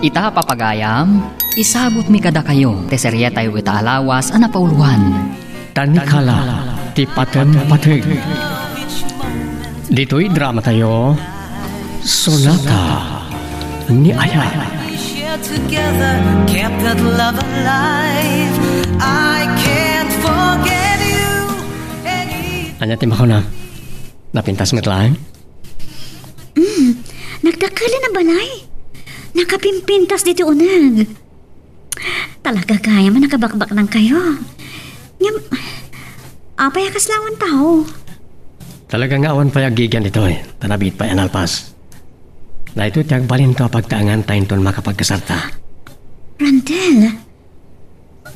Ita papagayam, isabot mi kada kayo, teserya tayo ita alawas ana pauluhan. Tanikala, ti patem-patig. Dito'y drama tayo, Sonata ni Aya. Together, kept that love alive. I can't forget you. Anyatim ako na, napintas mo't lang. Nagdakala na balay. Nakapimpintas dito unag. Talaga kaya man nakabakbak ng kayo. Ngam, apay akaslawan tao. Talaga nga awan pa yagigan ito eh. Tanabit pa yan alpas. Na ito tiyag balin to pagtaangan tayo ton makapagkasarta. Randel,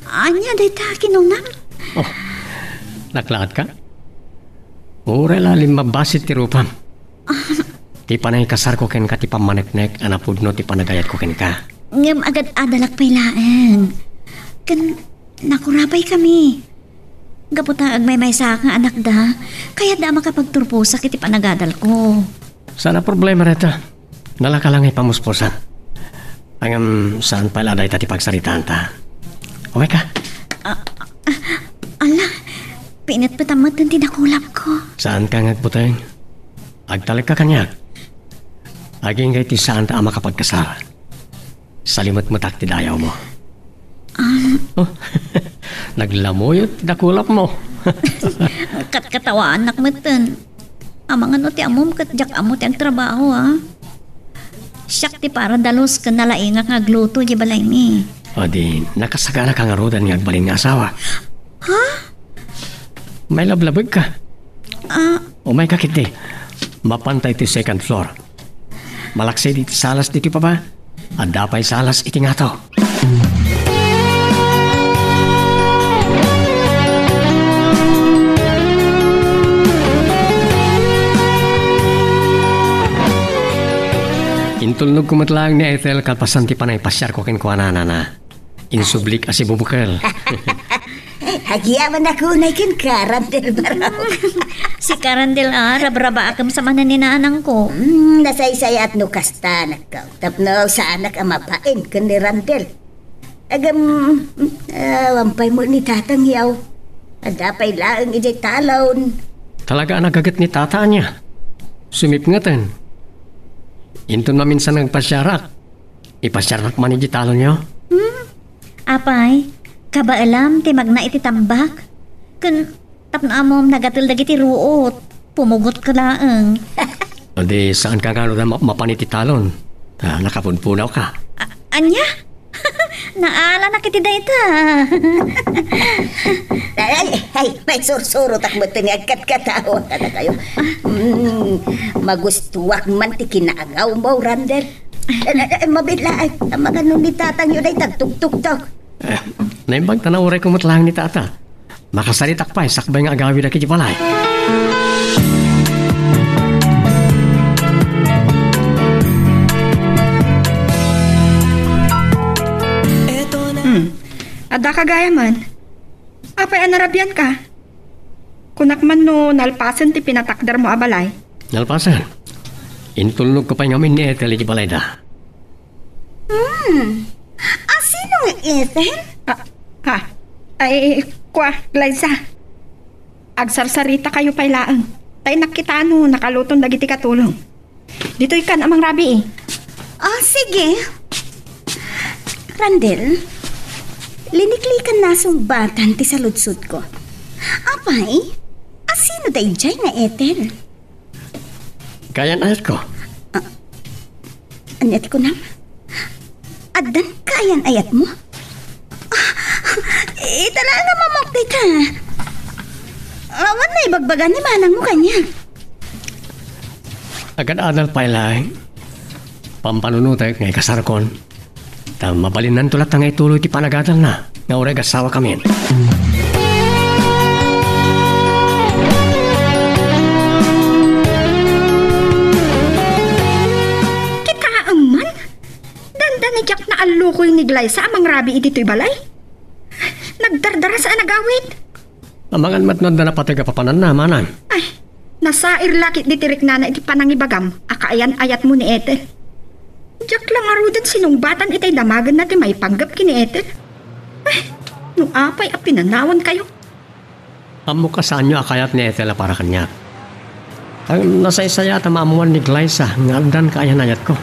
anya day ta kinunam? Oh, naklaat ka? Ura lalim mabasit ti rupam. Ti panay kasar ko ken ka ti pamaneknek anapudno ti panagayat ko ken ka. Ngam agad adalak pailaan. Kan nakurapay kami. Gaputa agmay sa akong anak da, kaya da makapagturpo sa kiti panagadal ko. Sana problema reta. Nalakalang ipamusposan. Hanggang saan pala dahi tati pagsaritaan ta. Okay ka? Ala, pinat patamat ang tinakulap ko. Saan ka ngagputeng? Agtalag ka kanyak. Aging kay ti saan ta makapagkasara. Salimot-mutak ti dayaw mo. Oh, naglamoyot ti nakulap mo. Katkatawaan anak matan. Amang ano ti amom katjak amo ti ang trabaho ha. Siyak ti para dalos ka nalaing nga agluto di balay mi. O di, nakasagana ka nga rodan nga agbalin nga asawa. Ha? May lablabag ka. O may kakiti. Mapantay ti second floor. Malaksay di salas dito pa ba? Adapay salas iti nga to. Intulnog kumatlang ni Ethel kalpasan ti panay pasyar ko kinkuanana na. Insublik asi bubukal. Hagiyaman ako na kin Karandel baraw. Si Karandel rabraba akam sa manan ni nanang ko. Nasaysay at nukasta nagkautap sa anak amapain kan ni Randel. Agam, wampay mo ni tatang yaw. Adapay laang ijay talon. Talaga nagagat ni tata niya. Sumipngatan. Intun maminsan nagpasyarak. Ipasyarak man iti talon niyo. Apay, kaba alam ti magna iti tambak. Kun tapna amom nagatil dagiti ruot. Pumugot ka laang. O di saan ka nga na mapaniti talon? Nakapunpunaw ka. Anya? Naala na kiti dayta. Ay, may sursuro takbo ni agkat katawa ka na kayo. Magustuwak man ti kinaagaw mo, Randel. Mabila, mga nun ni tatang yun ay tagtugtugtog. Naimbag tanawuray kumutlang ni tata. Makasaritak pa, sakbay nga agawin na kiti palay. Ada kagaya man. Apay anarabyan ka. Kunak man no nalpasan ti pinatakdar mo abalay. Nalpasan. Intulnog ko pa ngamin ni Ethel iti balay da. Sino nga Ethel? Ay, kwa, Glyza. Agsarsarita kayo pay laang. Tay nakitano, nakalutong dagiti katulong. Dito'y kan amang rabi eh. Sige. Randel, liniklikan nasong batan ti sa lutsud ko. Apay, sino day jay nga Ethel? Kayan ayat ko. Anyat ko nam? Adan kayan ayat mo? Itala nga mamokti ka. Awan na ibagbagan ni manang mo kanya. Agad adal pa ilay. Pampanunutay ngay kasarkon. Mabalinan tulat nga ituloy ti panagadal na. Nga ureg asawa kami. Kitaang man? Dandan ni Jack na alukoy ni Glyza amang rabi iti to'y balay? Nagdardara sa nagawid? Amangan matnod na napatay papanan na manan. Ay, nasair lakit ditirik na iti panangibagam. Akaayan ayat mo ni Ete. Diyak lang arudan sinungbatan itay damagan natin may panggap kini Ethel. Ay, nung apay a pinanawan kayo. Amo ka saan nyo akayat ni Ethel para kanya. Ang nasaysaya tamamuan ni Glyza, nga andan kaayan ayat ko.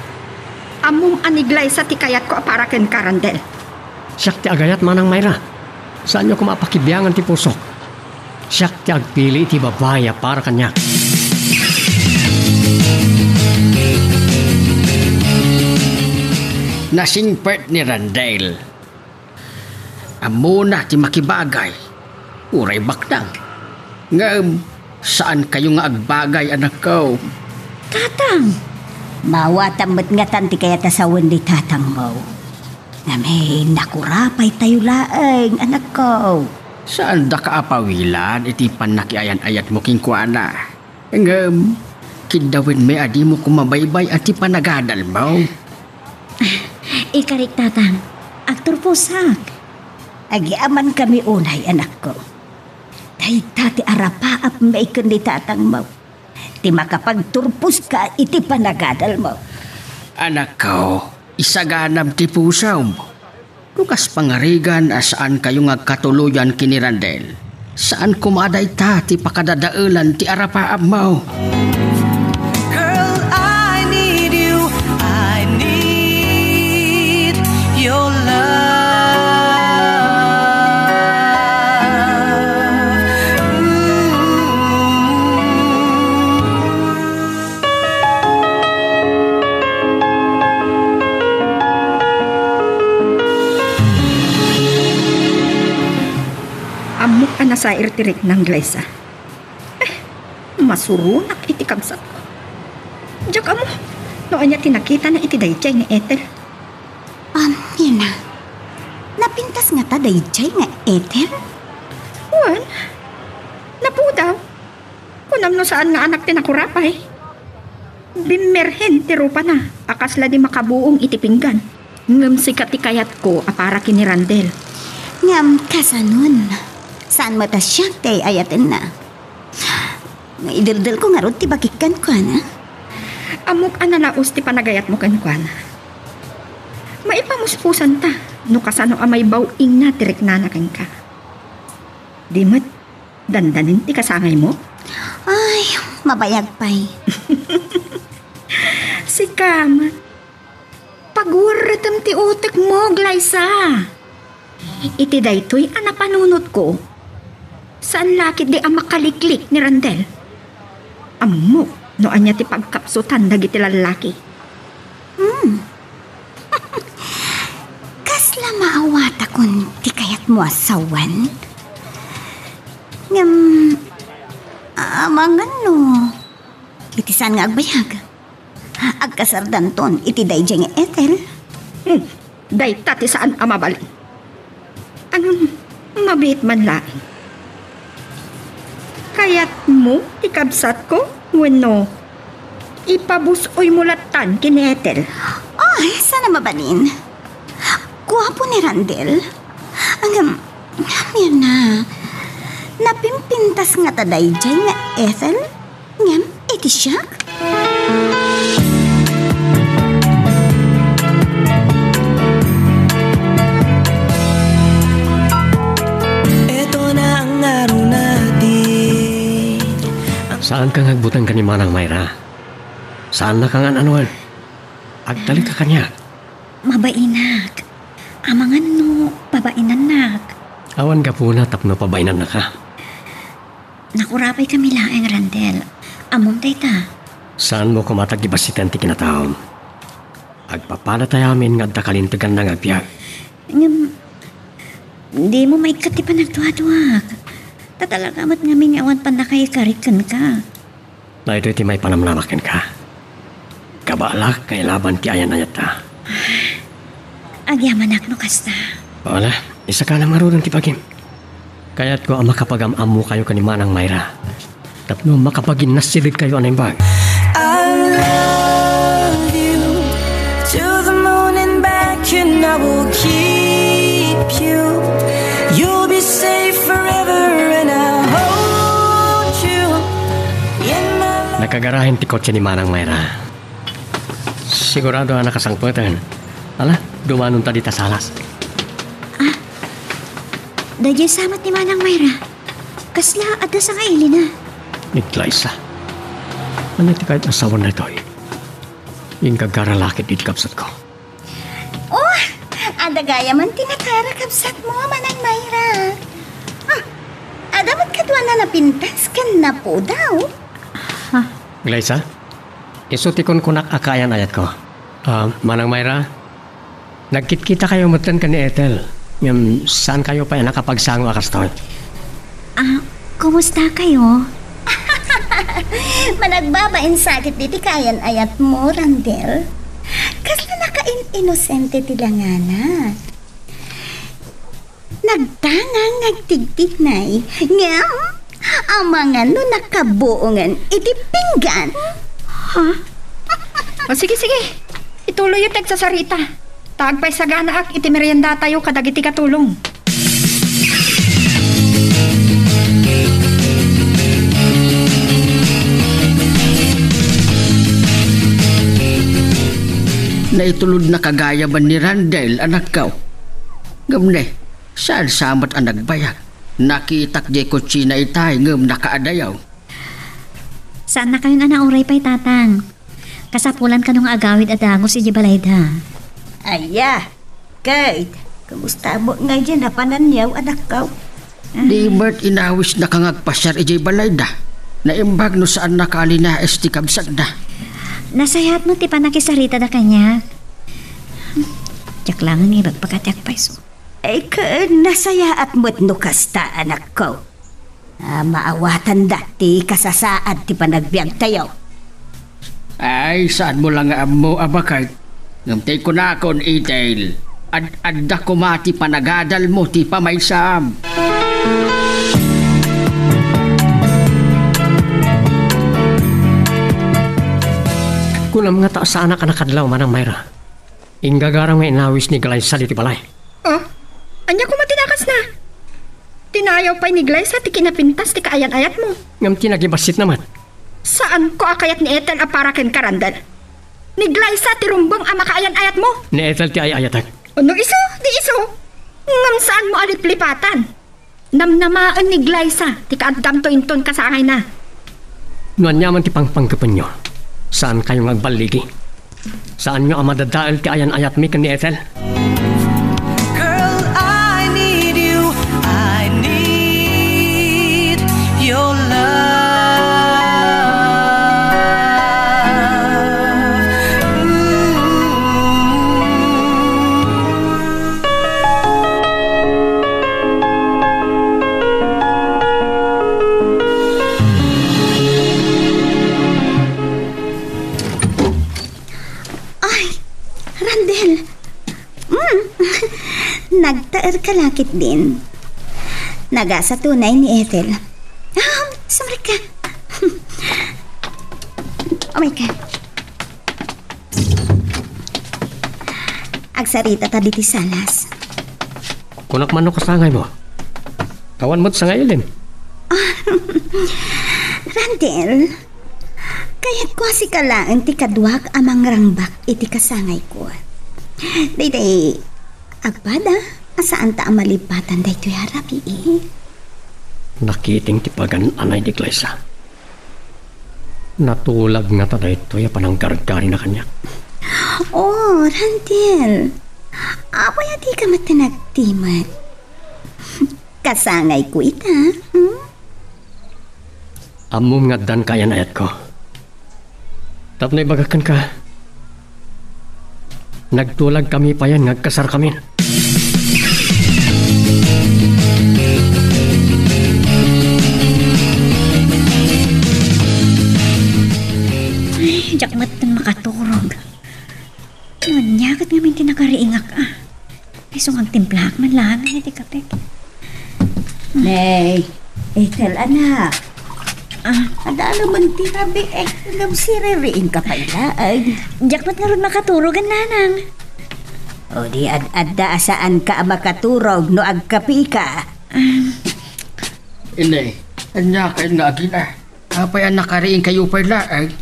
Among aniglay sa tikayat ko para ken Karandel. Siyak ti agayat manang Mayra. Saan nyo kumapakibiyangan ti pusok? Siyak ti agpili ti babaya para kanya. Nasingpert ni Randel. Amo na ti makibagay. Uray bakdang. Ngam, saan kayo nga agbagay anak ko? Tatang, mawatamot nga tanti kaya tasawan di tatang mo. Nga may nakurapay tayo laeng anak ko. Saan da kaapawilan iti panakiayan-ayat mo kingkuana? Ngam, kidawin may adi mo kumabaybay at ti panagadal mo. Ikarik tatang, aktor posak. Agiaman kami unay anak ko. Dahil tati arapaap may kundi tatang mo. Ti makapagturpos ka iti panagadal mo. Anak ko, isaganam ti pusaw mo. Lukas pangarigan asaan kayo nga katuluyan kini Randel. Saan kumaday ta ti pakadadaulan ti arapaap mo? Girl, I need you. I need your love. Amok ka na sa irtirik ng Glyza. Masurunak iti kabsat ko. Diyak amo, noon niya tinakita na iti dayjay ni Ethel. Yun na. Napintas nga ta dayjay nga Ethel? Juan, napu daw. Kunam no saan nga anak tinakurapay. Bimerhen ti rupa na, akasla di makabuong iti pinggan. Ngam sikat ikayat ko apara kini Randel. Ngam kasanon. Saan mo ta siya tay ayatin na? Idildil ko nga ron ti bakikan ko na. Amok analaos ti panagayat mo kankwan. Maipamuspusan ta, no kasano amay bawing na tirik nanakin ka. Di mat, dandanin ti kasangay mo? Ay, mabayag pa'y. Si Kamat, pagwaratam ti utek mo, Glyza. Iti daytoy anapanunot ko. Saan lakit di ang makaliklik ni Randel? Ammo, noan niya ti pagkapsutan dagiti lalaki. Kasla maawata kun ti kayat mo asawan? Ngam, amangan no. Iti saan nga agbayag? Agkasardan ton iti dayjay nga Ethel? Day tati saan amabalin? Anong mabit man laing? Kayat mo, ikabsat ko, wano. Ipabusoy mulatan kini Ethel. Ay, sana mabanin. Guwapo ni Randel. Ang, yan na. Napimpintas nga taday dyan nga Ethel. Ngam, iti siya. Ito na ang araw natin. Saan kang agbutan ka ni manang Mayra? Saan na kang anuan? Agdali ka kanya. Mabainak. Amangan no, babainanak. Awan ka po na tapno pabainan na ka. Nakurapay kami laeng Randel. Among tayta. Saan mo kumatagibasitan ti kinataon? Agpapala tayamin nga dakalintigan ng agpiyag. Ngam, di mo may katipan nagtuwa-tuwag. Tatalagamat nga may awan pa na kay karikan ka. Na ito'y ti may panamnamakin ka. Kabalak kay laban ti ayan ayat ta. Agyamanak no kasta. Wala, isa ka lang marunong ti pagim. Kaya't ko ang makapag-am mo kayo kanimanang Mayra. Tapno makapagin nasilig kayo anay bag. I love you to the moon and back, and I will keep you. You'll be safe forever, and I'll hold you in my life. Nakagarahin ti kotse ni manang Mayra. sigurado ang nakasangputan. Ala, dumanon ta dita sa alas. Dahil samat ni Manang Mayra. Kasla at sa kaili na. Ni Glyza. Ano ti kahit asawa na ito eh. Yung kagaralakit dito kapsat ko. Oh, adagaya man tinakarakabsat mo, Manang Mayra. Adamat katwa na napintas kan na po daw. Glyza, isutikon ko nakakayan ayat ko. Manang Mayra, nagkit-kita kayo mutan ka ni Ethel. Yung saan kayo pa nakapagsango akastoy? Kumusta kayo? Managbabain sakit diti kayan ayat mo, Randel. Kasla naka-inosente tila nga na. Nagtangang nagtigtignay. Ngam, ang mga no nakabuongan iti pinggan. O sige. Ituloy yung tagsasarita. Tagpay sa ganaak, iti merienda tayo kadagiti katulong. Naitulod na kagaya ba ni Randel, anak ko? Gamne, saan samat ang nagbayag? Nakitak di ko china itay ngam nakaadayaw. Saan na kayo na nauray pa'y tatang? Kasapulan ka nung agawid at dagos si Jibalayda. Aya, Kate, kumusta mo nga dyan na pananyaw, anak ko? Di ba't inawis na kangagpasyar ijay balayda? Naimbag no saan nakali na esti kabsag na. Nasayat mo ti panakisarita da kanya. Tiyak lang ang ibagpagkatiyak pa iso. Ay ka, nasaya at mo't no kasta, anak ko. Maawatan dati kasasaad ti panagbiag tayo. Ay, saan mo lang mo abakay? Ngamtay ko na akong itail. Adda ko mati panagadal mo ti pamaysam. Kunam nga taas sa anak nakadlaw, Manang Mayra. Inggagarang nga inawis ni Glyza di balay. Anya ko matinakas na. Tinayaw pa'y ni Glyza ti kinapintas ti kaayan-ayat mo. Ngam tinagibasit naman. Saan ko akayat ni Ethel a para ken Karandel? Ni Glyza ti rumbang a makaayan-ayat mo. Ni Ethel ti ay-ayatan. Ano iso? Di iso? Ngam saan mo aliplipatan? Namnamaan ni Glyza ti kaadam to inton kasangay na. Nuan nyaman ti pangpangkapan nyo. Saan kayo magbaligi? Saan nyo ang madadaal ti ayan-ayat mi kan ni Ethel? Girl, I need you. I need your love. Randel, nagtaer ka lakit din. Nagasa tunay ni Ethel. Sorry ka. Oh my God. Agsarita ta diti salas. Kunak man no kasangay mo. Kawan mo't sa ngayon. Randel, kaya't ko si kalaan ti kadwag amang rangbak iti kasangay ko. Day, agpada, asaan ta ang malipatan day to'y harapi eh. Nakiting ti pagan anay di Glyza. Natulag nga ta day to'y pananggargari na kanya. Oh, Randel, apay di ka matinagtimat. Kasangay ko ita, Amom nga dan kaya na ayat ko. Tapos bagakan ka. Nagtulag kami pa yan, nagkasar kami. Ay, diyak matang makaturog. Nanyagat nga minti nakariingak Isong ang timplak man lang na di kapek. Nay, Ethel, anak. Ada naman tirabi ngam siririin ka pa ilaan. Diyak mat nga ron makaturogan nanang. O di adda saan ka makaturog no agkapi ka. Inay, anya kayo nga agila. Apay ang nakariin kayo pa laag.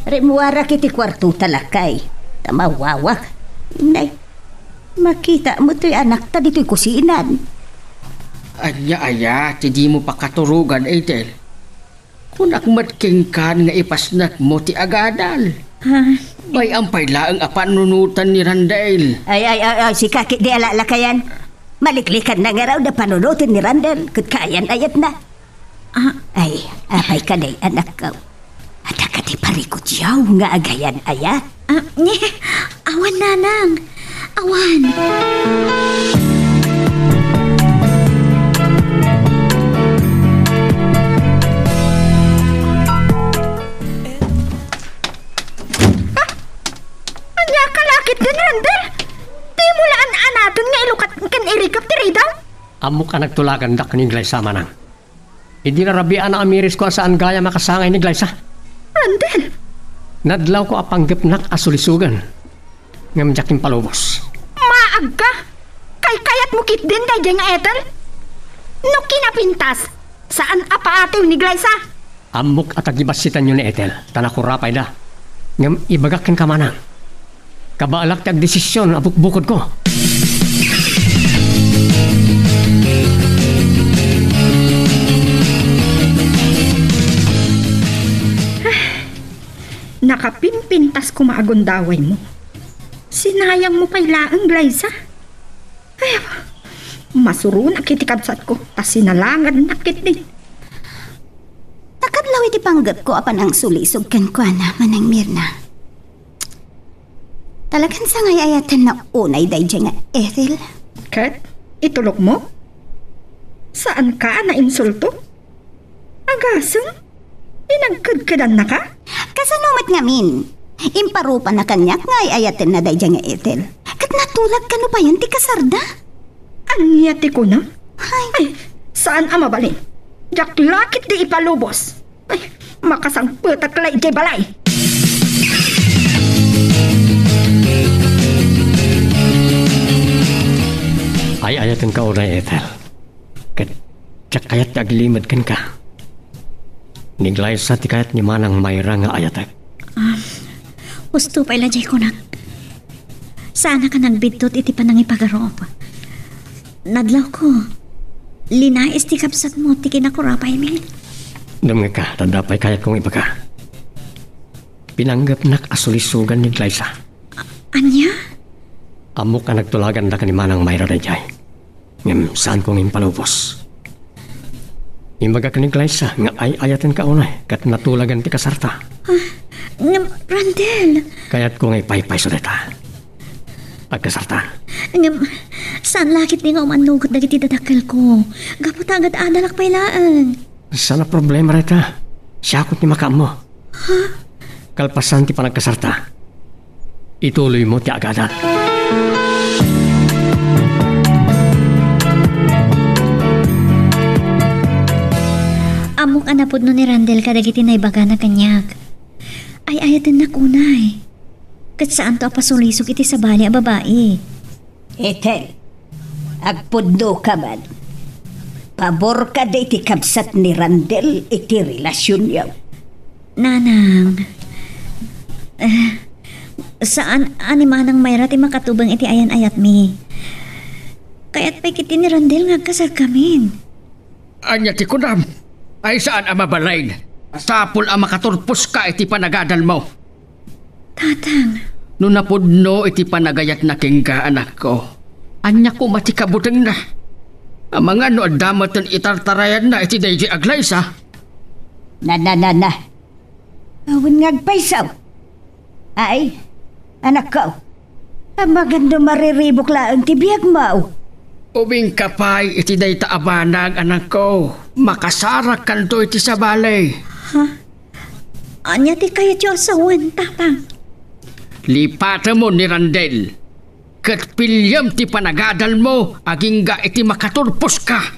Remuara kiti kwarto talakay. Tamawawak. Nay, makita mo to'y anak ta dito'y kusinan. Anya, ti di mo pa katurugan, Ethel. Kung akmatking kan nga ipasnak mo ti agadal. May ampay laang apanunutan ni Randel. Ay, si kakit di alala kayan. Maliklikan na nga raw na panunutin ni Randel. Kut kayan ayat na. Ay, apay ka day anak ka. At akati parikot yaw nga agayan ayat. Awan, nanang. Awan. Anya kalakit din, Randel. Di mo laan anaton nga ilukat kan irikap tiri daw. Amok ka nagtulagan dak ni Glaysa manang. Hindi na rabian na amiris ko saan gaya makasangay ni Glaysa. Randel, Nadlaw ko apanggap nak asulisugan. Ngamjakin palubos. maag ka. Kay-kayat mo kit din kay nga Ethel. No kinapintas, saan apaatew ni Glyza? Amok at agibasitan nyo ni Ethel. Tanakurapay da. Ngam ibagakin ka manang. Kabaalak tag desisyon abuk-bukod ko. Nakapimpintas ko maagundaway mo. Sinayang mo pa'y laang, Glyza. Ay, masuro na kitikabsat ko, tas sinalangad nakit din. Takadlaw iti panggap ko apan ang sulisog kan kwa na manang Mirna. Talagan sa ngay ayatan na unay day dyan nga Ethel. Kat, itulok mo? Saan ka na insulto? Agasang? Inagkadkadan na ka? Kasanumat nga min. Imparupa na kanyak ngay ayaten na day dyan nga Ethel. Kat natulag ka no pa yan ti kasarda? Anyati ko na? Ay, Ay, saan ang mabalin? Jak lakit di ipalubos. Ay, makasangputak lay di balay. Ay ayatan ka unay Ethel. Kat tsak kayat aglimad kan ka. Ni Glaysa ti kayat ni manang mayra nga ayatak. Gusto pa ilajay ko na. Sana ka nagbidtot iti panang ipagarop. Nadlaw ko. Linais ti kapsat mo ti kinakurapay mi. Dam nga ka, tandapay kayat kong ibaga. Pinanggap nak asulisugan ni Glaysa. Anya? Amok ka nagtulagan da ka ni manang mayra da jay. Ngam saan kong impalubos. Imbaga ka ni Glaysa nga ay ayatan ka unay kat natulagan ti kasarta. Randel. Kayat ko nga ipaypay sulita. Pagkasarta. Saan lakit ni nga umanugot na iti dadakal ko? Gapot agad adalak pailaan. Sana problema rita. Siyakot ni makam mo. Kalpasan ti panagkasarta. Ituloy mo ti agadan. Amok anapod no ni Randel kadagiti na ibaga na kanyak. Ay ayatin na kunay. Kat saan to apasulisok iti sa bali a babae. Ethel, agpudno ka man. Pabor ka day ti kabsat ni Randel iti relasyon yaw. Nanang, saan animanang mayra ti makatubang iti ayan ayat mi. Kaya't pa'y kiti ni Randel nga kasal kamin. Anya ti kunam. Ay saan ang mabalain? Sapol ang makaturpos ka iti panagadal mo. Tatang, No napudno iti panagayat na kingga anak ko. Anya ko matikabuteng na. Ang mga no adamatan itartarayan na iti dayji Glyza. Na. Awan ngagpaysaw. Ay, anak ko. Ang maganda mariribok laang tibiyag mo. Ubing kapay iti day taabanag anak ko. Makasarak kanto iti sa balay. anya ti kayat yung asawan, tatang. Lipata mo ni Randel. Kat pilyam ti panagadal mo, aging ga iti makaturpos ka.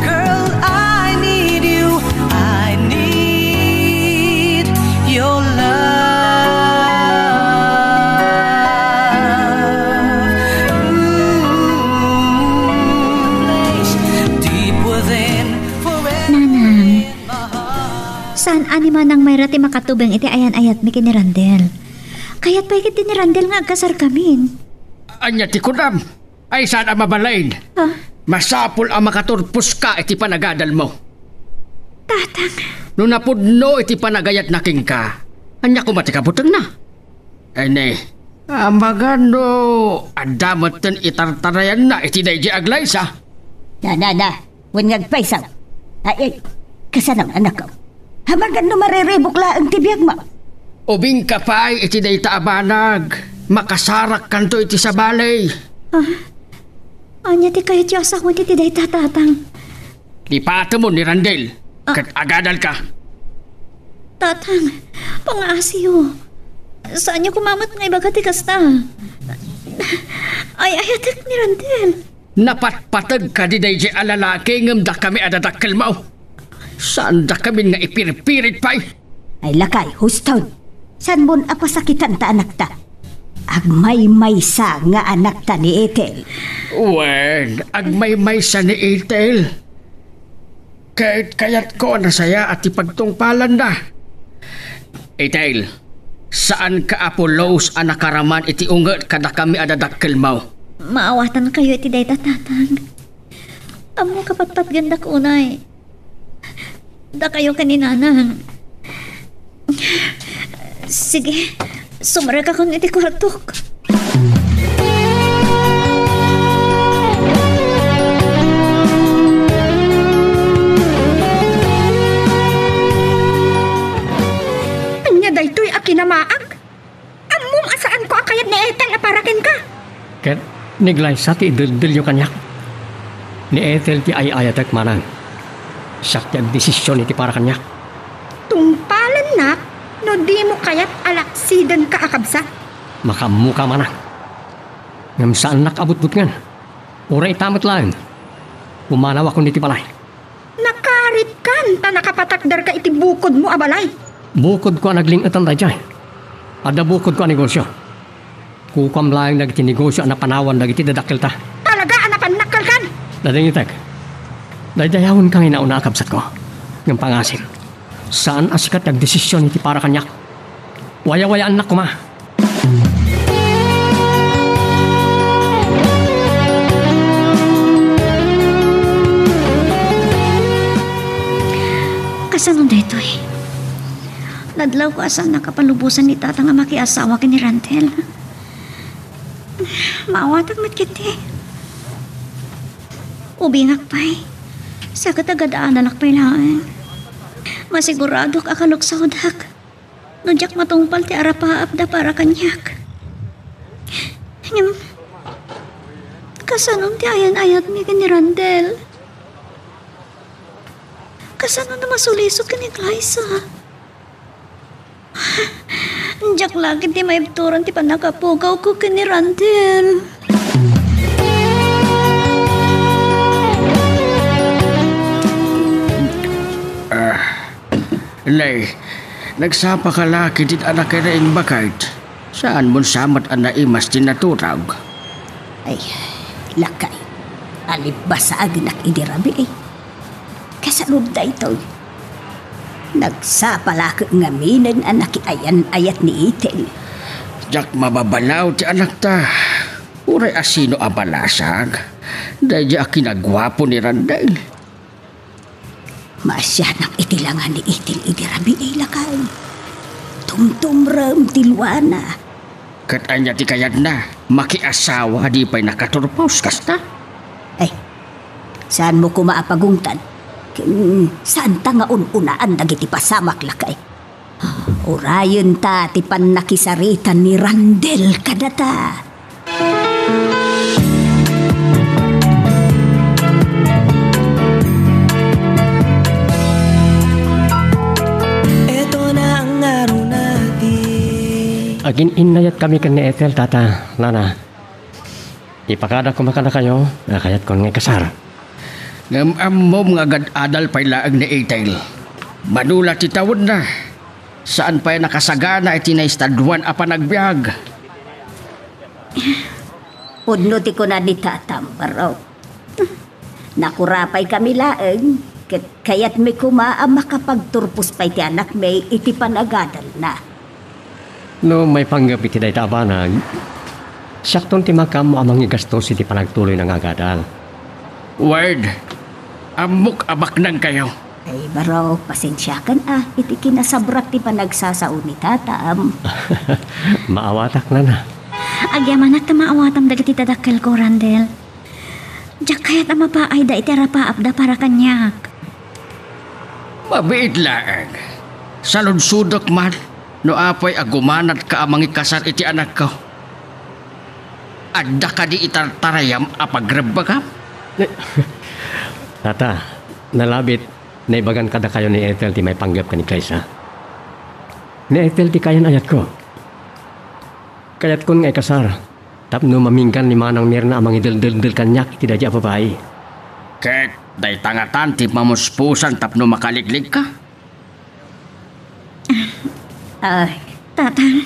Girl, I need you. I need your love. Place deep within forever. Nanang, saan animanang mayra ti makatubang iti ayan-ayat mi kini Randel. Kaya't pa ikit ni Randel nga agkasar kamin. Anya ti kunam, ay saan ang mabalain? Masapul ang makaturpos ka iti panagadal mo. Tatang, No napudno iti panagayat naking ka, anya kumati kabutang na. Ay ne, amagano, adamot ten itartarayan na iti dayji aglaysa. Na, wan ngagpaysaw. Ay, kasanang anak ko. Hamagan no mariribukla ang tibiyag mo. Ubing ka pa ay iti dayta abanag, makasarak kanto iti sa balay. anya ti kayat yung asakon iti day tatang. Lipata mo ni Randel, kat agadal ka. Tatang, pang-asiyo. Saan niyo kumamot nga ibaga ti kasta? Ay, ayatak ni Randel. Napatpatag ka di dayji alalaki ngam da kami adadakkel mo. Saan da kami nga ipirpirit pa'y? Ay lakay, huston. San mon apasakitan ta anak ta? Agmay-maysa nga anak ta ni Ethel. Wen, agmay-may sa ni Ethel. Kaya't ko nasaya at ipagtungpalan na. Ethel, saan ka Apolos ang nakaraman iti ungat kada kami adadakkel mo? Maawatan kayo iti day tatang. Amo kapatpat ganda ko unay. Da kayo kaninanang. Sige, sumara ka kung iti kwartok. Anya daytoy a kinamaag. Ammom asaan ko akayat ni Ethel aparakin ka. Ket niglay sa ti idildil yung kanyak. Ni Ethel ti ay-ayatak manang. Siyak ti agdesisyon iti para kanyak. Tungpalan na, no di mo kayat alaksidan ka akabsa. Makamuka manang. Ngam saan nakabutbut ngan. Ura itamot lang. Umanaw ako niti balay. Nakarit kan, ta nakapatakdar ka iti bukod mo abalay. Bukod ko ang naglingatan tayo dyan. Ada bukod ko ang negosyo. Kukam lang nagiti negosyo ang napanawan nagiti dadakil ta. Talaga anapan nakal kan. Dadingitek. Dayahon kang inauna akabsat ko. Ng pangasim. Saan asikat nagdesisyon iti para kanyak? Waya-waya anak ko ma. Kasanong dito eh. Nadlaw ko asang nakapalubusan ni tata nga makiasawa ki ni Randel. Maawatag matkiti. Ubingak pa'y. Sa katagadaan anak pa'y laang. Masigurado ka kaluksaw dak. Nudyak matungpal ti arapaap da para kanyak. Ngam, kasanong ti ayan-ayat mi ki ni Randel. Kasanong na masulisot ka ni Glyza. Diyak lagi ti maibturan ti panakapugaw ko ki ni Randel. Lay, nagsapa ka laki dit anak ka na ing bakit. Saan mo samat ang naimas tinaturag? Ay, lakay. Alibasag nak idirabi eh. Kasalud da ito. Nagsapalakot nga minan anak ayan-ayat ni Ethel. Jak mababalaw ti anak ta. Uray asino abalasag. Dahil akinagwapo ni Randel. Masyanak itilangan ni Ethel idirabi ay lakay. Tumtumram tilwana. Kat anya ti kayad na. Makiasawa di pa'y nakaturpos kasta. Ay, saan mo ko maapagungtan? Saan ta nga ununaan dagiti pasamak lakay? Urayon ta ti panakisaritan ni Randel kadata. Eto na ang araw natin. Agin inayat kami kan ni Ethel, tata, nana. Ipakada ko makana kayo, kayat ko nga kasar. Ngam mo mga adal pa'y laag ni Ethel. Manula ti tawod na. Saan pa'y nakasagana iti na istadwan a panagbiag. Pudno ti ko na di tatam, baro. Nakurapay kami laeng. Kaya't may kumaam makapagturpos pa iti anak may iti panagadal na. No may panggap iti day tabanag, sakton ti makam mo amang igastos iti panagtuloy ng agadal. Word, amok abak nang kayo. Ay baro, pasensyakan iti kinasabrak ti panagsasaon ni tatam. Maawatak na. Agyaman at maawatam dagiti tadakkel ko, Randel. Diyak kaya't amapaay da iti rapaap da para kanyak. Mabiit laang. Sa lunsudok man, no apoy agumanat ka amang ikasar iti anak ko. Adda ka di itartarayam apagrebba ka? Tata, nalabit, naibagan kada kayo ni Ethel ti may panggap ka ni Kaysa. Ni Ethel ti kayan ayat ko. Kayat kun ngay kasar, tapno maminggan ni manang mirna amang idel-del kanyak ti dadya babae. Ket, day tangatan ti mamuspusan tapno makaliglig ka? Ay, Tatang,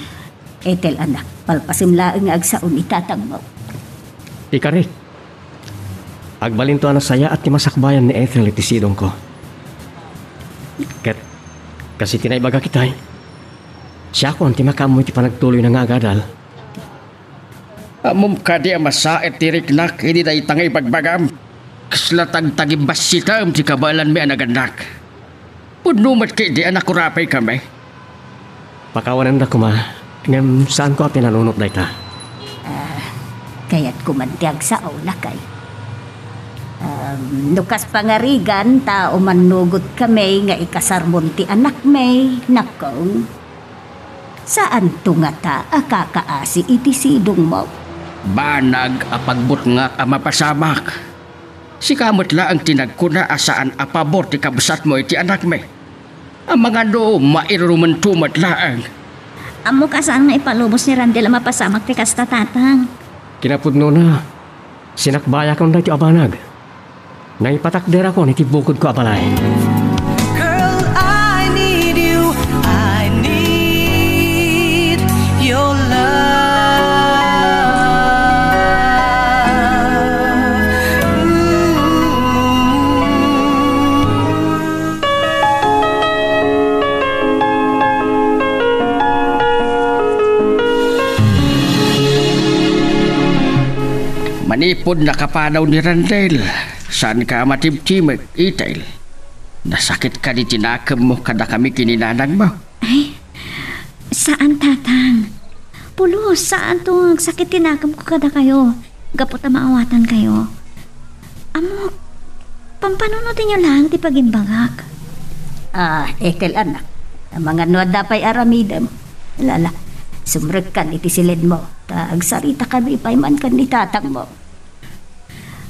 Ethel anak, palpasimlaang agsaon itatang mo. Ikarit, agbalinto na saya at ti masakbayan ni Ethel iti sidong ko. Ket, kasi tinaibaga kitay, siya ko ang timakamoy ti panagtuloy ng agadal. Amom ka di amasaet ti riknak, hindi day tangay pagbagam. Kaslatag tagibas sitam ti kabalan mi anaganak. Punumat kay di anak kurapay kami. Pakawanan na kuma, ngam saan ko pinanunot na ita? Kaya't kumantiag sa aula kay. Nukas pangarigan, tao manugot kami nga ikasarmon ti anak may nakong. Saan tunga ta akakaasi iti sidong mo? Banag apagbut nga amapasamak. Si kamot la ang tinagkuna asaan apabor ti kabsat mo iti anak me. Ang mga do mairumantumat laang. amo ka saan nga ipalubos ni Randel ang mapasamak ti kasta tatang. Kinapudno na, sinakbaya kong na iti abanag. Naipatakdera ko niti bukod ko abalay. Girl, I need you. I need your love. Manipod na kapanaw ni Randel. Saan ka matibtimag, Ethel? Nasakit ka di tinakam mo kada kami kininanang mo. Ay, saan tatang? Pulos, saan to sakit tinakam ko kada kayo? Gapot na maawatan kayo. Amo, pampanunutin nyo lang ti pagimbagak. Ethel anak, ang mga nuwada pa'y aramidam. Lala, sumrek kan iti silid mo. Agsarita kami paiman kan ni tatang mo.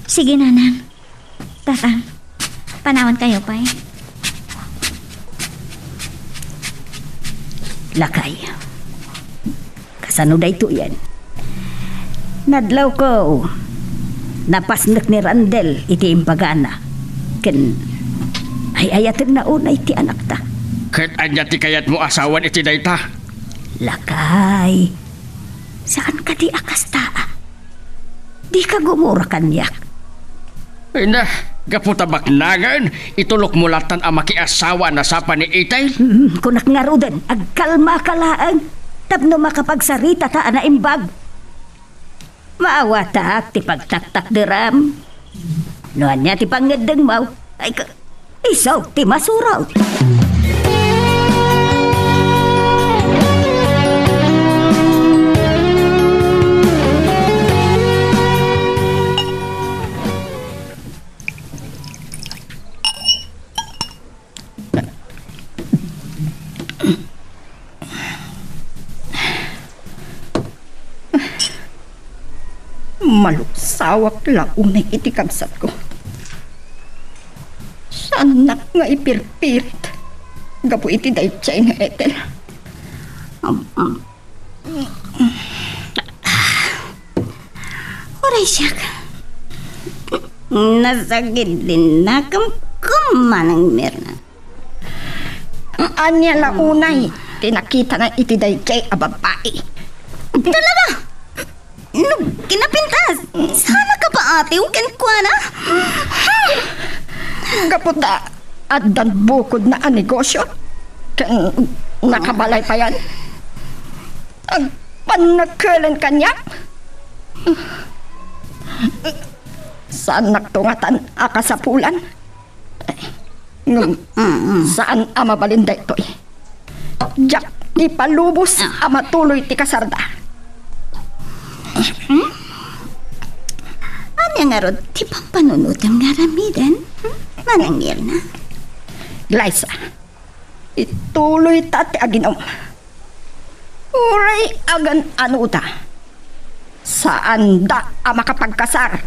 Sige, nanang. Tatang, panawan kayo pa eh. Lakay. Kasano da ito yan? Nadlaw ko. Napasnak ni Randel iti imbagana. Ken ay ayatin na una iti anak ta. Ket anya ti kayat mo asawan iti dayta. Lakay. Saan ka di akas taa? Di ka gumura kanyak. Ay na, gaputabak nagan, itulok mulatan ang makiasawa na sapa ni Ethel. Kunak nga roden, agkalma ka laang. Tapno makapagsarita ta na imbag. Maawa ta ti pagtaktak deram. Noan niya ti pangadang mau. Ay ka, isaw ti masuraw. Maluksawak launay iti kabsat ko. Sanak nga ipirpirit. Gapu iti daychay nga Ethel. Oray siya ka. Nasagid din na kumanang mirna. Anya launay, tinakita nga iti daychay a babae. Talaga? No, kinapintas. Sana ka pa ate, uken kwa na. Gaputa, Addan bukod na ang negosyo. Kan nakabalay pa yan. Ang panagkalan kanya. Saan nagtungatan akasapulan? Saan ama balinda ito eh? Diyak di palubos ama tuloy ti kasarda. Ano nga rod, di bang panunutan nga ramiden? Manangil na. Liza, ituloy tati aginom. Uray agan anuta. Saan da ama kapagkasar?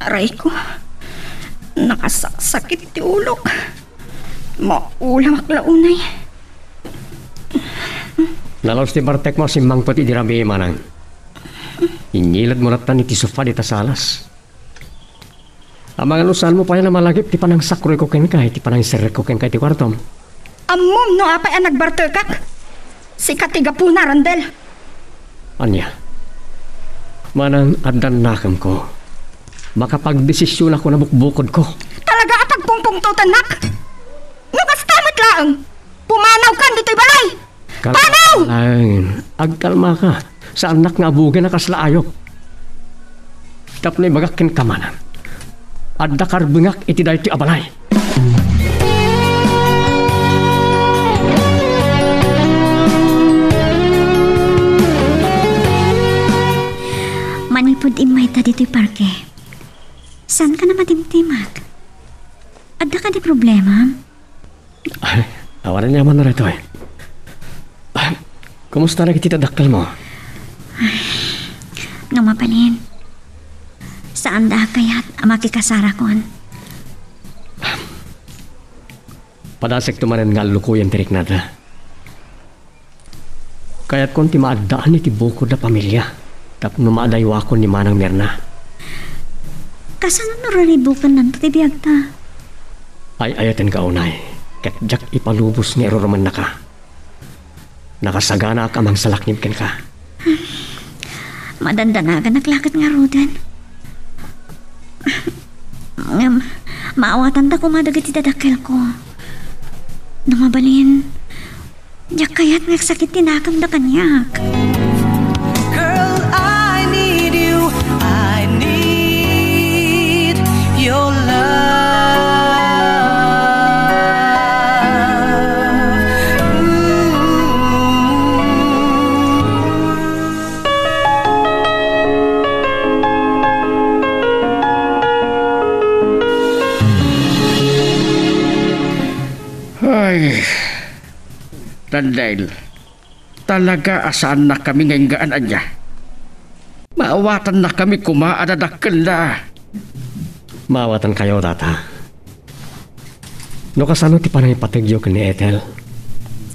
Aray ko, nakasakit ti ulok. Maulam launay. Nalaos ti Bartek mo simbang pati di rami manang. Inyilad mo ratan iti sofa di tasalas. Ang mga lusal mo pa yan na malagip ti panang sakroy ko ken kay ti panang serek ko ken kay ti kwartom. Amom no apay ang nagbartekak. Si katiga po na Randel. Anya, manang adan nakam ko. Makapagdesisyon ako na bukbukod ko. Talaga apag pungpungtutan nak. Nukas tamat lang. Pumanaw ka dito'y balay. Panaw! Agkalma ka. Sa anak nga bugi na kaslaayok. Tapnay magakin kamanan. Adda karbengak iti dahi ti abalay. Manipod imay ta dito'y parke. Saan ka na matimtimag? Adda ka di problema? Ay, awanan niya man na rito eh. Kumusta na kita daktal mo? Nga mapalin. Saan da kaya't makikasara kon? Padasek tumanen nga lukuyan tirik nada. Kaya't kung ti maadaan iti bukod na pamilya. Tap numaadaywa ko ni Manang Mirna. Kasano nararibukan nanto ti biyag ta? Ay ayaten ka unay. Ket jak ipalubos ni Eroroman na ka. Nakasagana ka mang salaknib ken ka. Madandanagan naglakad nga rodan. Maawatan ta kumadagat itadakil ko. Namabalin. Diyak kaya't nagsakit tinakam na kanyak. Girl, I need you. I need your love. Ay, Randel, talaga asaan na kami ngayong gaan niya. Maawatan na kami kumaadadakkel na. Maawatan kayo, tata. No kasano ti panay patigyo ken ni Ethel.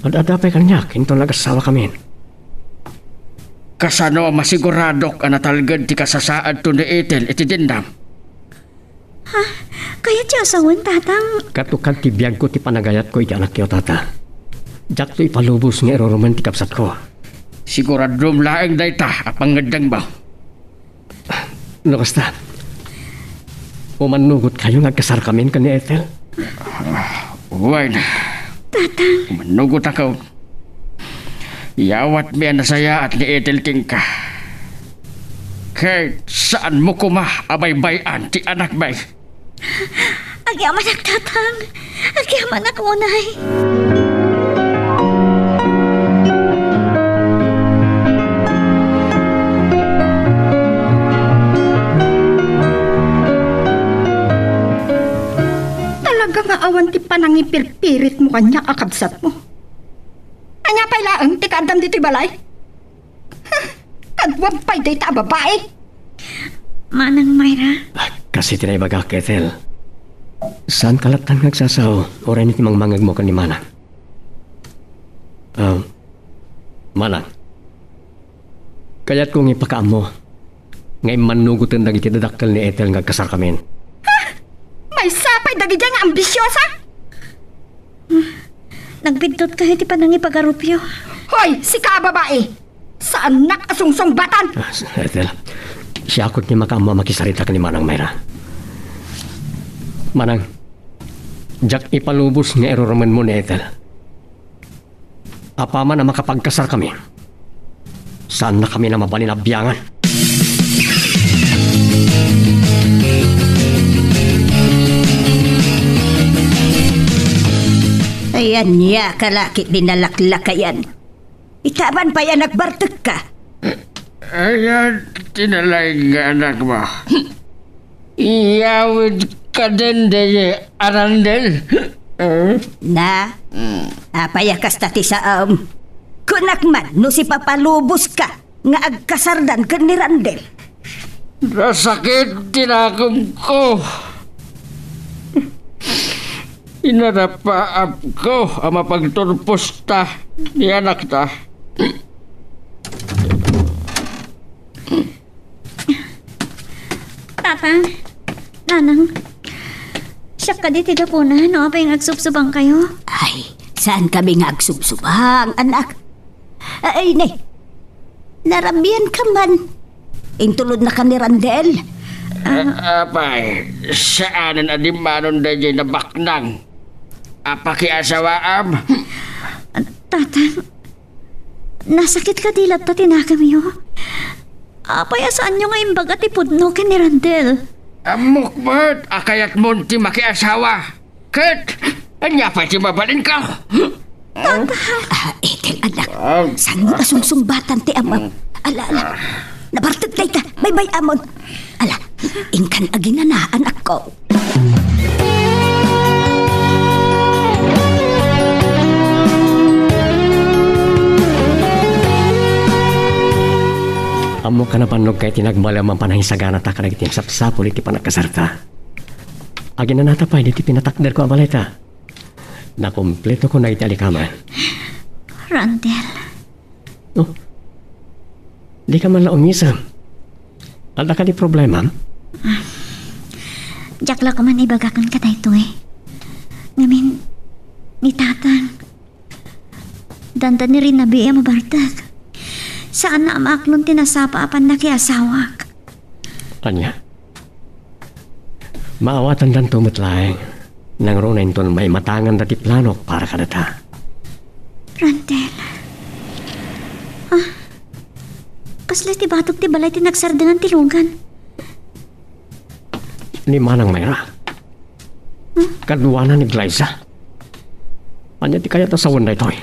Adadapay kanyak, into nagasawa kami. Kasano masiguradok ang natalgad ti kasasaad to ni Ethel iti dindam. Ha? Kaya ti asawan tatang? Katukan ti biyag ko ti panagayat ko iti anak yo, tata. Jak to ipalubos nga Eroroman ti kapsat ko. Siguradom laeng dayta apangedang ba? No kasta. Umanugot kayo ngagkasar kami ken ni Ethel. Uway na. Tatang? Manugot ako. Yawat mi na saya at ni Ethel tingka. Kahit saan mo kuma abay-bayan ti anak bay. Agyaman ak tatang. Agyaman ak unay. Talaga nga awan ti panangipirpirit mo kanya akabsat mo. Anya pa'y laang ti kaadam dito'y balay. Kadwag pa'y day ta babae. Manang Myra? Kasi tinaybaga, Ethel. Saan kalatan ngagsasaw? Oray ni timang mangag mo kan ni Manang. Manang. Kaya't kung ipakaam mo, ngay manugutan na itidadaktal ni Ethel ngagkasar kami. May sapay Apay dagi dyan nga ambisyosa? Nagbidtot kayo ti panangipagarupyo. Hoy, si ka babae! Saan nakasungsong batan? Ethel, siya akot ni makama makisarita ka ni Manang Mayra. Manang, jak ipalubos ni eroroman mo ni Ethel. Apaman na makapagkasar kami. Saan na kami na mabalinabyangan? Ayan niya, kalakit dinalaklakayan. Itaban pa yan nagbartek ka. Ayan, tinalay nga anak mo. Iyawid ka din de Arandel. Na, apayakas tati sa kunak man, no si papalubos ka, nga agkasardan ka ni Randel. Nasakit tinakong ko. Inarapaap ko ang mapagturpos ta ni anak ta. Tatang, nanang, siya ka di tigapunan, no? Apay agsubsubang kayo. Ay, saan kami nga agsubsubang, anak? Ay, nay, narabian ka man. Intulod na ka ni Randel. Apay, saan ang adimanon na dyan na baknang? Apakiasawaam? Tatang, nasakit ka dilat ta tinakamiyo. Apay, asaan nyo nga imbaga ti pudno ka ni Randel? Amok ba't akayat mo ti makiasawa? Kat, anya pa ti mabalin ka? Ethel, anak, saan mo kasungsumbatan ti amam? Ala, nabartag na ita, bay-bay amon. Ala, ingkan aginana, anak ko. Amo ka na panog kay tinagmalam ang panahisagana ta ka nagitin sapsapol iti panagkasarta. Agin na natapay iti pinatakder ko ang baleta. Nakompleto ko na iti alikaman. Randel. Oh, di ka man la umisam. Alda ka di problema? Jakla ko man ibagakan ka dayto eh. Ngamin, ni tatang. Dandan ni rin nabi mabartag. Saan na amaklon tinasapa apan na kiasawak? Anya? Maawatan dan tumutlaeng. Nang ronain ton may matangan dati plano para kadata. Randel. Kasla ti batok ti balay ti nagsardangan tilugan. Ni Manang Mayra. Kaduanan ni Glyza. Anya ti kaya ta sa wanda ito eh.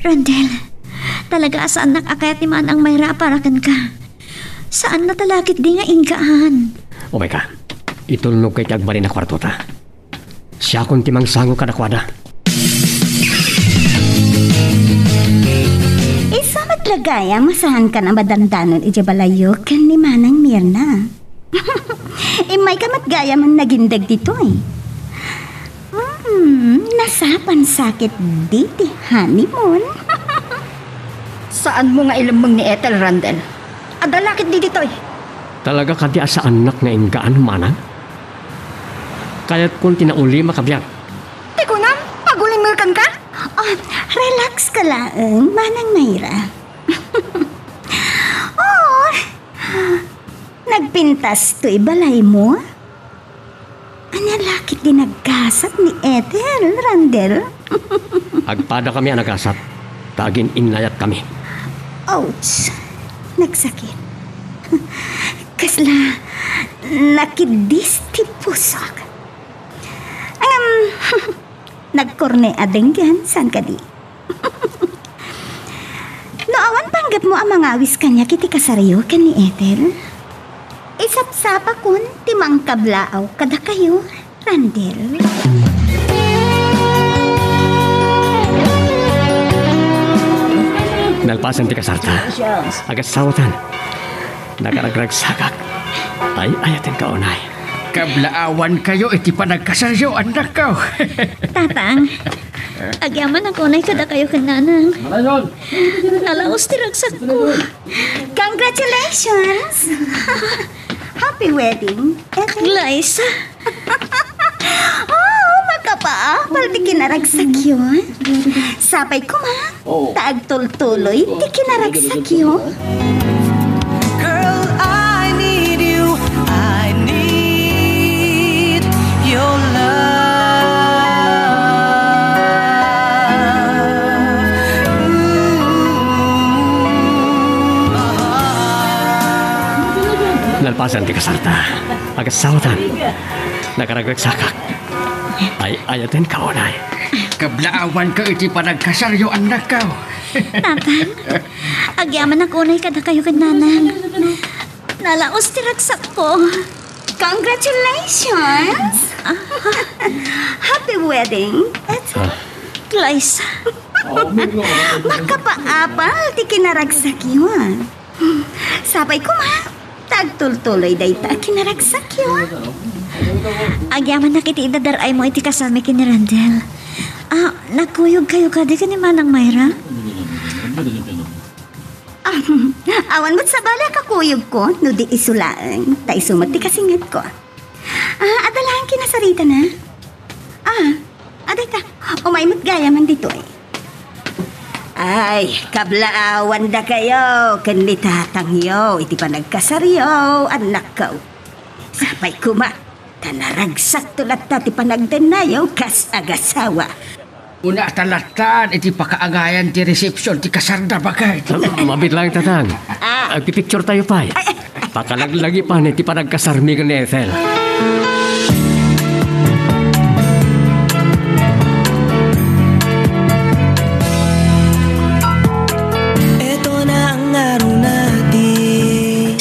Randel, talaga saan nakakayat ni Manang Mayra para kan ka? Saan na talakit di nga ingkaan? O may ka, itulnog kay kagbalin na kwarto ta. Siya kung timang sango ka nakwada. Isa matlagaya, masahan ka na madandanon ijabalayo kan ni Manang Mirna. May kamatgaya man nagindag dito eh. Nasapan sakit diti honeymoon. Saan mo nga ilamang ni Ethel, Randel? Adalakit di dito eh. Talaga ka di sa anak nga inggaan, Manang? Kaya't kung tinauli makabiyag. Di ko na, pagulimirkan ka? Oh, relax ka lang, Manang Mayra. Oh, nagpintas to'y balay mo? Analakit din nagkasat ni Ethel, Randel. Agpada kami ang nagasat. Tagin inayat kami. Ouch! Nagsakit. Kasla, nakidis ti pusok. Nagkorne adenggan, san ka di? No awan panggap mo ang mga awis kanya kiti kasariyo kan ni Ethel. Isapsapa kun timang kablaaw kada kayo, Randel. Nalpasan ti kasarta. Agat sawatan. Nagaragragsakak. Ay ayatin ka unay. Kablaawan kayo iti panagkasaryo, anak ko. Tatang, agyaman ang kunay kada kayo kananang. Malayon! Nalaos ti ragsak ko. Congratulations! Happy wedding, Ethel. Glyza, Oh, makapaapal di kinaragsak yun. Sabay ko ma, taagtultuloy di kinaragsak yun. Girl, I need you. I need your love. Nalpasan ti kasarta. Agasawatan. Nakaragwagsakak. Ay ayatin kaunay. Kablaawan ka iti panagkasaryo anak ka. Natang, agyaman ang unay kada kayo kananang. Nalaos ti ragsak ko. Congratulations! Happy wedding. Glyza, Makapaapal di kinaragsak yun. Sabay ko ma, tagtultuloy day ta kinaragsak yun. agyaman na kiti idadaray mo iti kasami kini Randel. Nagkuyog kayo ka di ka ni Manang Mayra? Awan mo't sa bala kakuyog ko, no di isulaan. Ta isumat di kasingat ko. Adalahan kinasarita na. Aday ta, umay mo't gaya man dito eh. Ay, kablaawan da kayo, kanlitatang yo, iti pa nagkasaryo, anak ko. Sabay kuma, tanaragsak tulat na ti panagdanayaw kas agasawa. Una talatan iti pakaagayan ti resepsyon ti kasarda bagay. Mabit lang tatang. Agpipicture tayo pa. Pakalaglagi pa ni ti panagkasarmi ka ni Ethel. Ito na ang araw natin.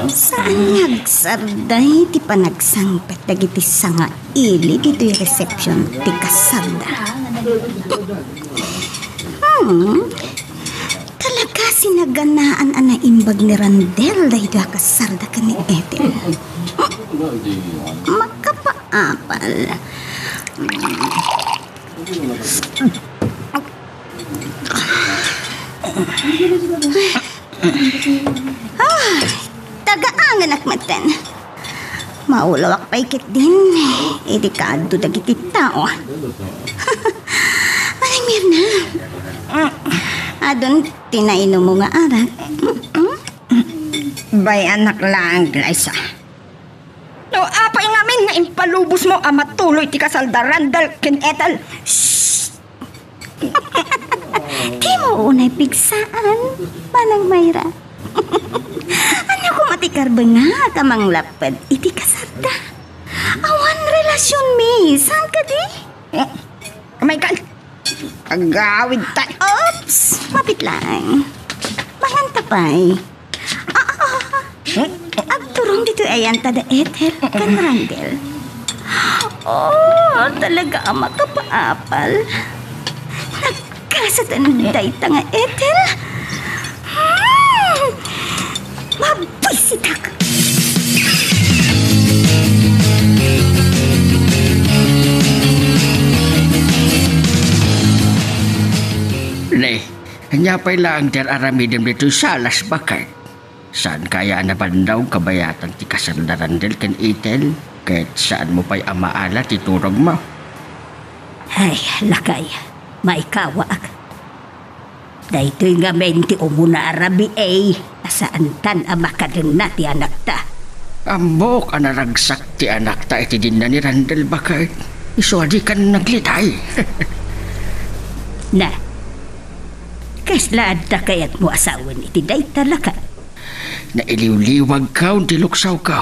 Saan nagsarday ti panagsangpet dagiti sanga ili iti resepsyon ti kasarda. Talaga sinaganaan ana imbag ni Randel dahil kasarda ka ni Ethel. Makapaapal. Tagaangan akmatan. Maulawak pa ikit din. Idikado dagiti tao. Maling Mirna. Adon, tinainom mo nga arak. Bay anak lang, Glyza. No, apay ngamin nga impalubos mo ang matuloy ti kasalda Randel ken Ethel. Di mo unay pigsaan, Manang Mayra. Ano ko matikarba nga kamang lapad, iti kasarda. Awan relasyon mi, saan ka di? Oh my God! Agawid tayo. Oops, mapit lang. Mangantapay. Agturong dito ayan tada Ethel kan Randel. Oh, talaga ang makapaapal. Nagkasatanday ta nga Ethel. Mabisitak. Ne, hanya pa'y lang der aramidem dito sa alas bakay. Saan kaya nabandaw kabayatan ti kasarda Randel ken Ethel? Kahit saan mo pa'y amaala titurog mo? Ay, lakay. Maikawa ak. Dahito'y nga menti umuna arabi ay asaan tan ang makadeng na ti anak ta. Ambok anaragsak ti anak ta iti din na ni Randel bakay. Isuadi kan naglitay. Na, kaslaad ta kayat mo asawan iti day talaka. Nailiw-liwag ka ti luksaw ka.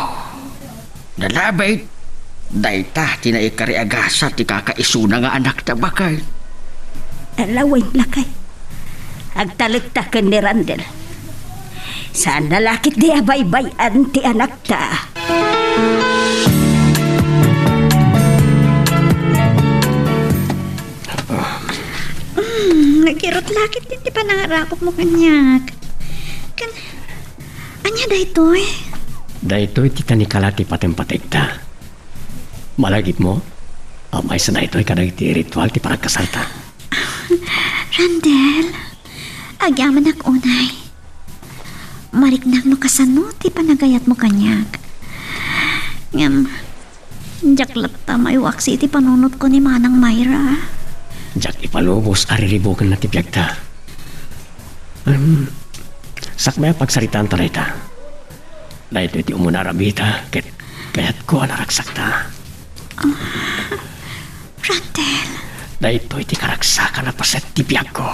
Nalabay, dayta tinaikariagasa ti kakaisuna nga anak ta bakay. Alaway lakay. Agtalikta ka ni Randel. Saan nalakit di abay-bayan ti anak ta. Nagkirot lakit din ti panangarapok mo kanyak. Anya daytoy? Daytoy ti tanikala ti patempategta. Malagit mo, amay sa na ito'y kanag ti ritual ti panagkasalta. Randel, agyaman ak unay. Mariknag no kasan mo ti panagayat mo kanyak. Jaklat ta may waksi iti panunot ko ni Manang Mayra. Jak ipalubos ariribukan na tipyag ta. Sakmaya pagsaritaan talay ta. Dahil ito iti umuna rabita, kaya't ko naraksak ta. Randel. Dahil ito iti karaksakan na paset tipyag ko.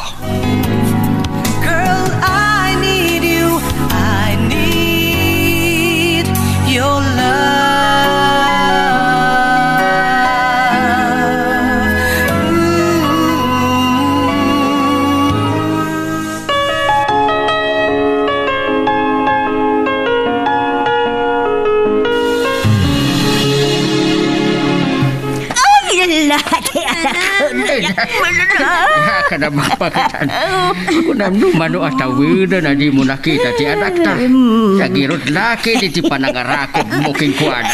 Girl, I need you. I need your love. Ka na mapakitan. Kung namano at tawida na di mo nakita ti anak ta. Nagirot laki di ti panangarakot mo king kuana.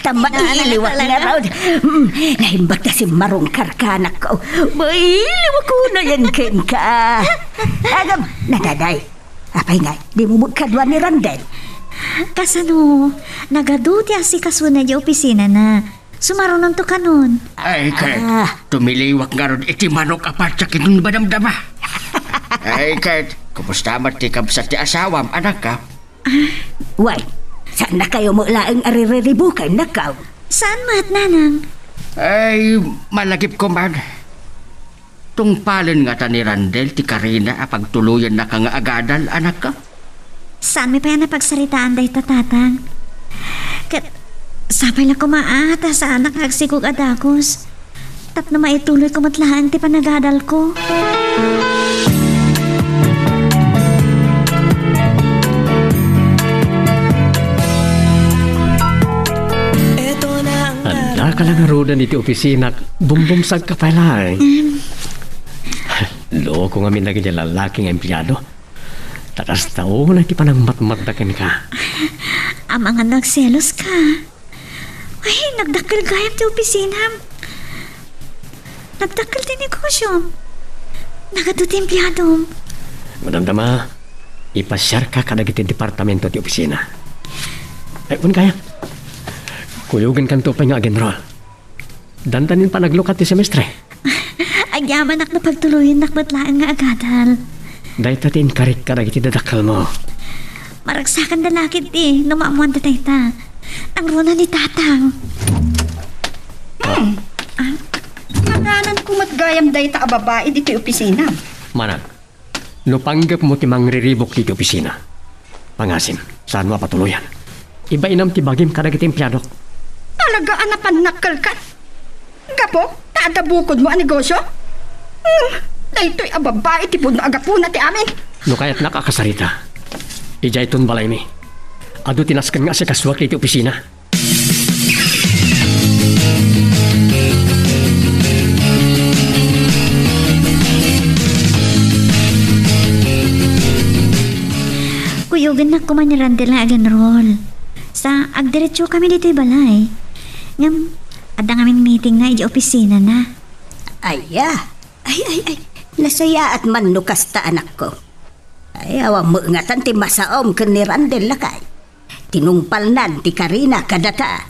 Tama iliwak na raw. Nahimbag na si Marong Karkanak ko. Mailiwak ko na yan ken ka. Agam, nadaday. Apay nga, di mo magkadwa ni Randel. Kasano, nagaduti ang si kasuna di opisina na. Sumarunan to kanon. Ay, Kurt, tumiliwak nga ron iti manok apat sa kinong badamdama. Ay, Kurt, kumusta matikab sa ti asawam, anak ka? Why? Saan na kayo mo laang aririribukan na kaw? Saan mat, nanang? Ay, malagip ko man. Tungpalin nga ta ni Randel, ti Karina, apagtuluyan na ka nga agadal, anak ka? Saan may pa yan napagsaritaan day tatatang? Sapay na kumaata sa anak agsikog adakos. Tapno maituloy ko matlahan ti panagadal ko. Anda ka lang arudan iti opisina. Bumbumsag ka pala eh. Loko nga minagin niya lalaking empleyado. Takas tao na iti panang matmatakin ka. Amang anak selos ka. Ay, nagdakil gayam ti opisina. Nagdakil ti negosyo. Nagaduti empleyado. Madamdama, ipasyar ka kadag iti departamento ti opisina. Ay, un kaya. Kuyugan kan to pa nga agenrol. Dandanin pa naglukat ti semestre. Agyaman nak na pagtuluyin nakbatlaan nga agadal. Dahil tatin karik kadag iti dadakal mo. Maragsakan na lakit numamuan ta tayta. Ang runa ni tatang. Mananan ko matgayam day ta babae dito opisina. Manang, no panggap mo ti mangriribok dito opisina. Pangasim, saan mo patuluyan? Iba inam ti bagim kadag iti empleyado. Talaga anapan nakal ka. Gapo, taadabukod mo ang negosyo? Daytoy a babae ti puno agapuna ti amin. No kaya't nakakasarita. Ijay ton balay mi. Ado tinaskan nga sa kaswak iti opisina. Kuyugan na kuman ni Randel na agenrol. Sa agdiretso kami dito'y balay. Ngam, adang aming meeting na iti opisina na. Ay. Nasaya at manukas ta anak ko. Ay, awang mo nga tanti masaom ka ni Randel lakay. Tinungpalnan ti Karina kadata.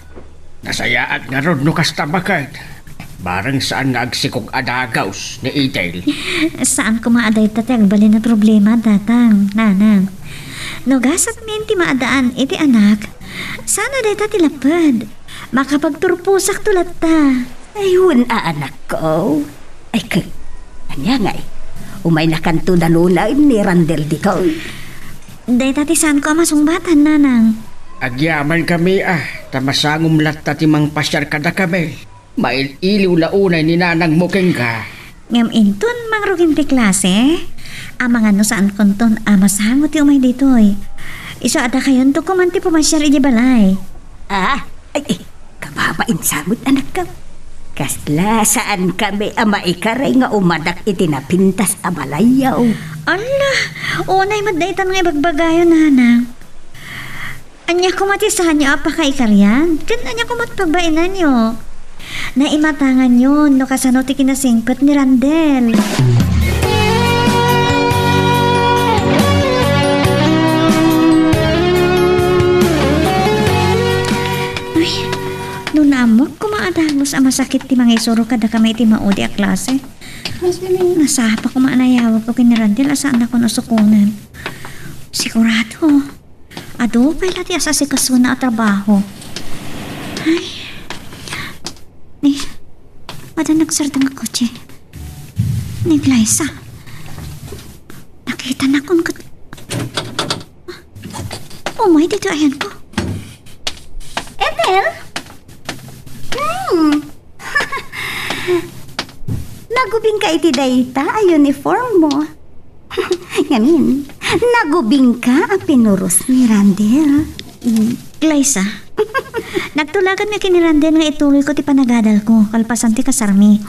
Nasayaat nga ron no kastabakad. Barang saan nga agsikog adagaws ni Itail. Saan ko maaday tate agbali na problema datang, nanang. Nogasat menti maadaan iti anak. Sana day tati lapad. Makapagturpusak tulat ta. Ayun anak ko. Ay anya nga umay nakanto na nunay ni Randel dito. Day tati saan ko masumbatan, nanang. Agyaman kami tamasangom latta ti mang pasyar kada kami. Maililiw launay ni nanang muking ka. Ngam inton mangrugin ti klase. Amang ano saan konton masangot ti umay ditoy. Iso ada kayon to kumanti pumasyar iji balay. Kababain samot anak ka. Kasla saan kami maikaray nga umadak itinapintas amalayaw. Ala, unay madaitan nga ibagbagayon, nanang. Anya kumatisahan niyo apakaikaryan? Kan anya kumatpagbainan niyo? Naimatangan yun no kasano ti kinasingkot ni Randel. Ay, no masakit ti mga isuro kada kami iti maudi a klase. Nasapa ko maanayawag ko kini Randel asaan ako nasukunan. Sigurado. Ado pala ti asa si kaso na trabaho. Ay. Ni, wala nagsardang ako, che. Ni Glyza. Nakita na kung umay dito ayan ko. Ethel? Nagubing ka iti dayta a uniform mo. Ngamin, nagubing ka a pinuros ni Randel. Glyza, nagtulagan nga kini Randel nga ituloy ko ti panagadal ko, kalpasan ti kasarmi.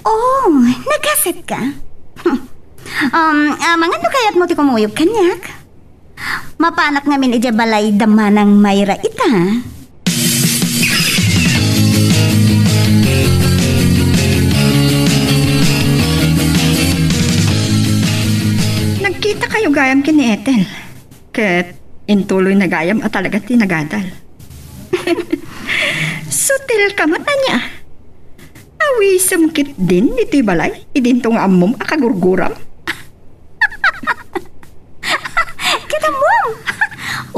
Oh, nagaset ka? Mga no kayat mo ti kumuyog kanyak? Mapanak ngamin ija balay damanang mayra ita. Nagkita kayo gayam kini Ethel. Ket intuloy na gayam at talaga tinagadal. Sutil ka man na niya. Awi samkit din ito'y balay. Idintong amom akagurguram. Kita mo.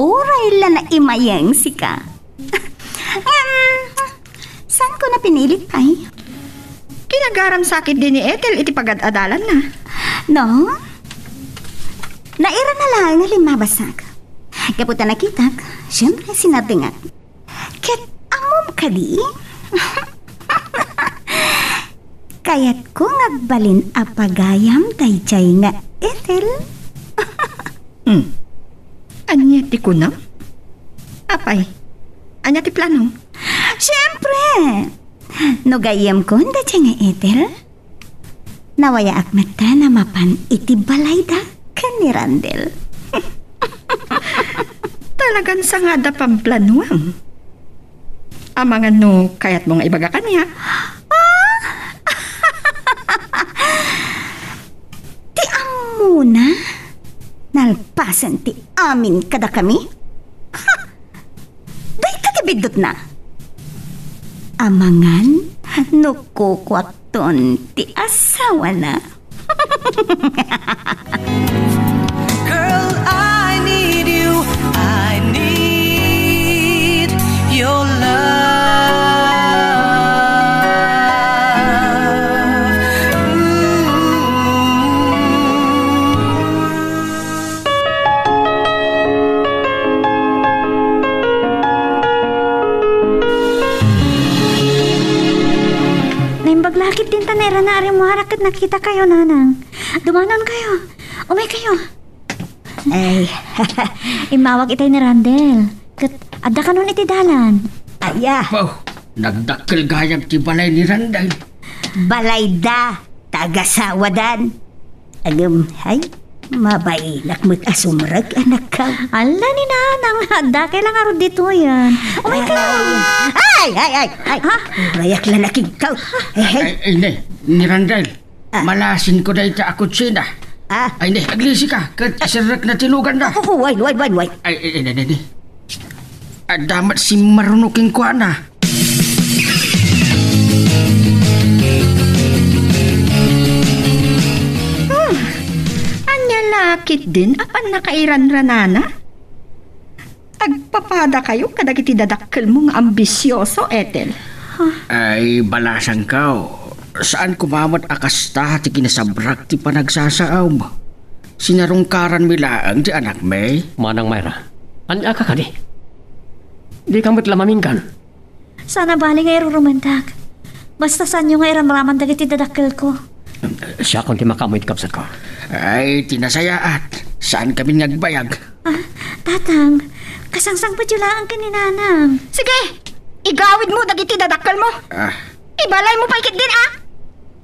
Uray la na imayang sika. Saan ko na pinilit ay? Kinagaram sakit din ni Ethel iti pagad-adalan na. No? Naira na lang nga limabasag. Kaputa nakitak, siyempre sinabi nga. Ket amom ka di? Kayat ko ngagbalin apagayam dayjay nga Ethel. Anya ti kunam? Apay, anya ti plano? Siyempre! No gayam ko dayjay nga Ethel. Nawaya akmata na mapan iti balay da kan ni Randel. Talagan sa nga da pamplanuang. Amangan no kayat mong ibaga kanya. Ti amuna nalpasan ti amin kada kami. Day katibidot na. Amangan no kukwakton ti asawa na. Girl, I need you. I need your Naimbaglakit din tanera na aring muharak at nakita kayo, nanang. Dumanon kayo. Umay kayo. Ay, Imawag itay ni Randel. Kat adda ka nun iti dalan. aya, Wow, nagdakkel gayam ti balay ni Randel. balay da, tagasawadan. Agam, ay, mabailak mo't asumrag anak ka. Ala ni nanang. Adda kailang arod dito yan. Umay kayo. Ay! Ha? Rayak lang nakikaw. Ay, ni Randel. Malasin ko na ita ako tsina. Ay, aglisi ka. Kat isirak na tilugan na. Wait. Ay, damat si marunuking ko na. Anya lakit din apan nakairan-ranana. Agpapada kayo kadagiti dadakkel mong ambisyoso, Ethel. Ay, balasan ka. Saan kumamot akasta ti kinasabrak ti panagsasaaw mo? Sinarungkaran milaang ti anak may? Manang Mayra, anya ka kani? Di ka mo't lamamingan. Sana bali nga irurumantak. Basta saan nyo nga iramraman dagiti dadakkel ko. Siya kung ti makamoy kapsat ko. Ay, tinasayaat. Saan kami nagbayag? Tatang, kasangsang pa ang kaninanang. Sige, igawid mo dagiti dadakkel mo. Ibalay mo paikit din,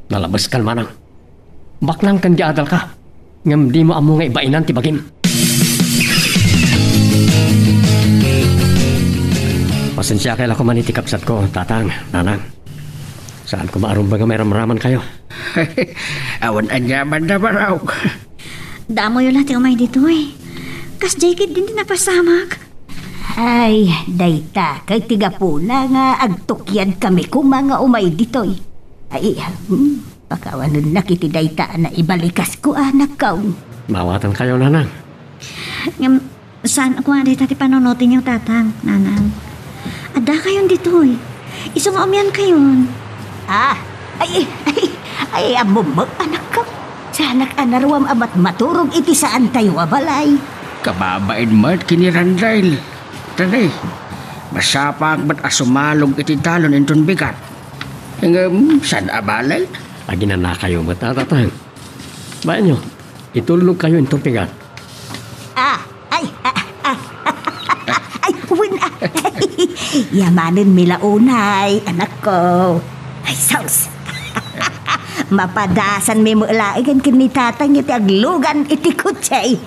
Nalabas ka manang. Baklang kan di adal ka. Ngam di mo amo nga ibainan ti bagim. Pasensya kayo ako man itikapsat ko, tatang, nanang. Saan ko maarum ba nga may ramraman kayo? Awan anyaman na baraw. Damo yun natin umay dito eh. Kas Jacob din napasamag. Ay, dayta, kay tigapuna nga agtukyan kami kung mga umay ditoy. Ay, pakawanan na kiti dayta na ibalikas ko anak kaon. Mawatan kayo, nanang. Ngam, saan ako nga dito panonotin yung tatang, nanang? Ada kayon dito eh. Isang umyan kayon. Ay, amumag anak ka. Sa anak anaruam amat maturog iti saan tayo abalay. Kababain mat kini Randel. Tanay, masapag ba't asumalog iti talon inton bigat? Hanggang saan abalay? Aginan na kayo, matatatang. Bayan nyo, itulog kayo itong pigat. Wala. Yamanin milaunay, anak ko. Ay, saus. Mapadasan may mulaigan kini tatang iti aglugan iti kutsay.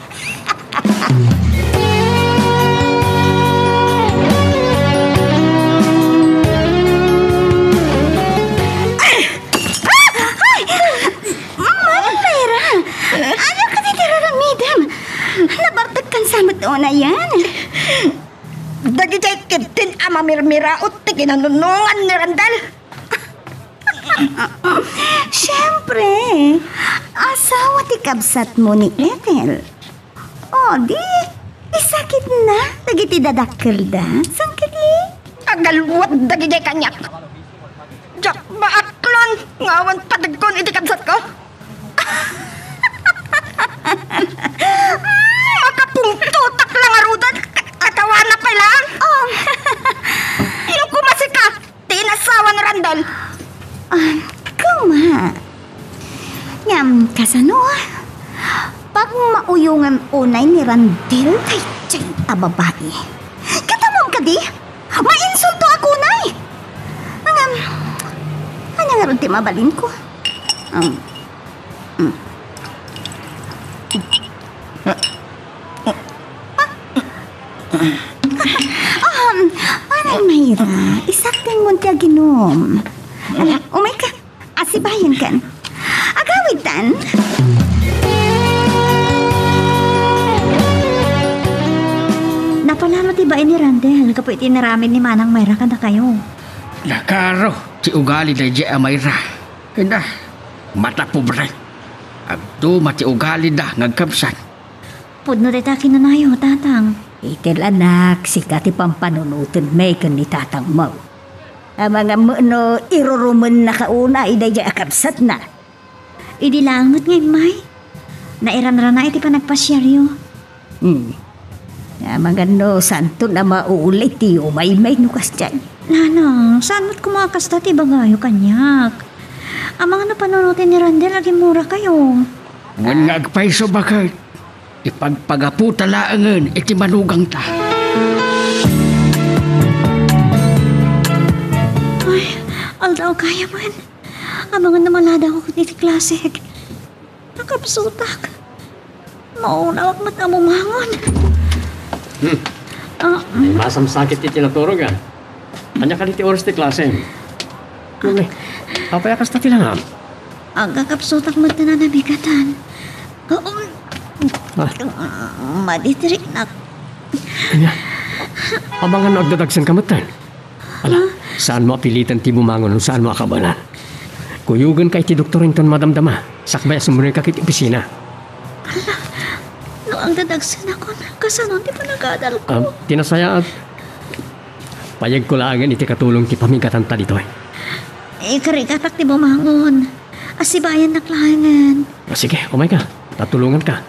Ano ka titiraramidam? Nabartag kan samot o na yan. Dagitay kitin ama mirmiraot ti kinanunungan ni Randel. Siyempre, asawa ti kabsat mo ni Ethel. O, di, isakit na. Dagiti dadakkel da. Sangkit ni? Agalwat dagitay kanyak. Jak maaklon, ngawan padagkon iti kabsat ko. Makapungtutak lang arudan. Atawa na pa lang. Yung kumasi ka, tinasawa ni Randel. Kuma. Ngam, kasano? Pag mauyungan unay ni Randel kay Chay a babae. Katamong ka di? Mainsulto ako nay. Ano nga rin ti mabalin ko? Anay Mayra, isakting mo tiya ginom. Umay ka, asibayan kan. Agawitan. Napalalo ti ba ni Randel kapo itinaramin ni Manang Mayra kada kayo? Nakaro, ti ugali da di Amayra. Kanda, mata pobre. Agdo mati ugali da ngagkabsan. Pudno dita kinanayo, tatang. Itil anak, sikati pampanunutan may kan ni tatang mo. Ang mga no, iruruman na kauna, iday dya akabsat na. Idi langot ngay, May. Nairan-ran na iti pa nagpasyaryo. Ang mga no, santo na maulit ti umay-may nukas dyan. Nanang, saan mo't kumakasta ti bagayo kanyak? Ang mga napanonotin ni Randel, lagi mura kayo. Ngan ngagpaiso bakit? Ipagpagaputa laangan iti manugang ta. Ay, aldaw kaya man. Abangan na malada ko niti klasik. Nakapsutak. Maunawak mat amumangon. Ay, masam sakit iti naturog, ah. Anya ka niti oras ti klase. Ngunay, papayakas na tilangam. Ang kakapsutak mat na nabigatan. Maditirik na. Anya, abangan na agdadagsan kamatan. Ala, saan mo apilitan ti bumangon, saan mo akabalan? Kuyugan kay ti doktorin ton madamdama. Sakbaya sumunod ka kiti opisina. No, ang dadagsan ako. Kasanon, di pa nagadal ko. Tinasaya at payag ko laangan iti katulong ti pamigatan ta dito. Karikatak ti bumangon. Asibayan na klangan. Sige, umay ka. Tatulungan ka.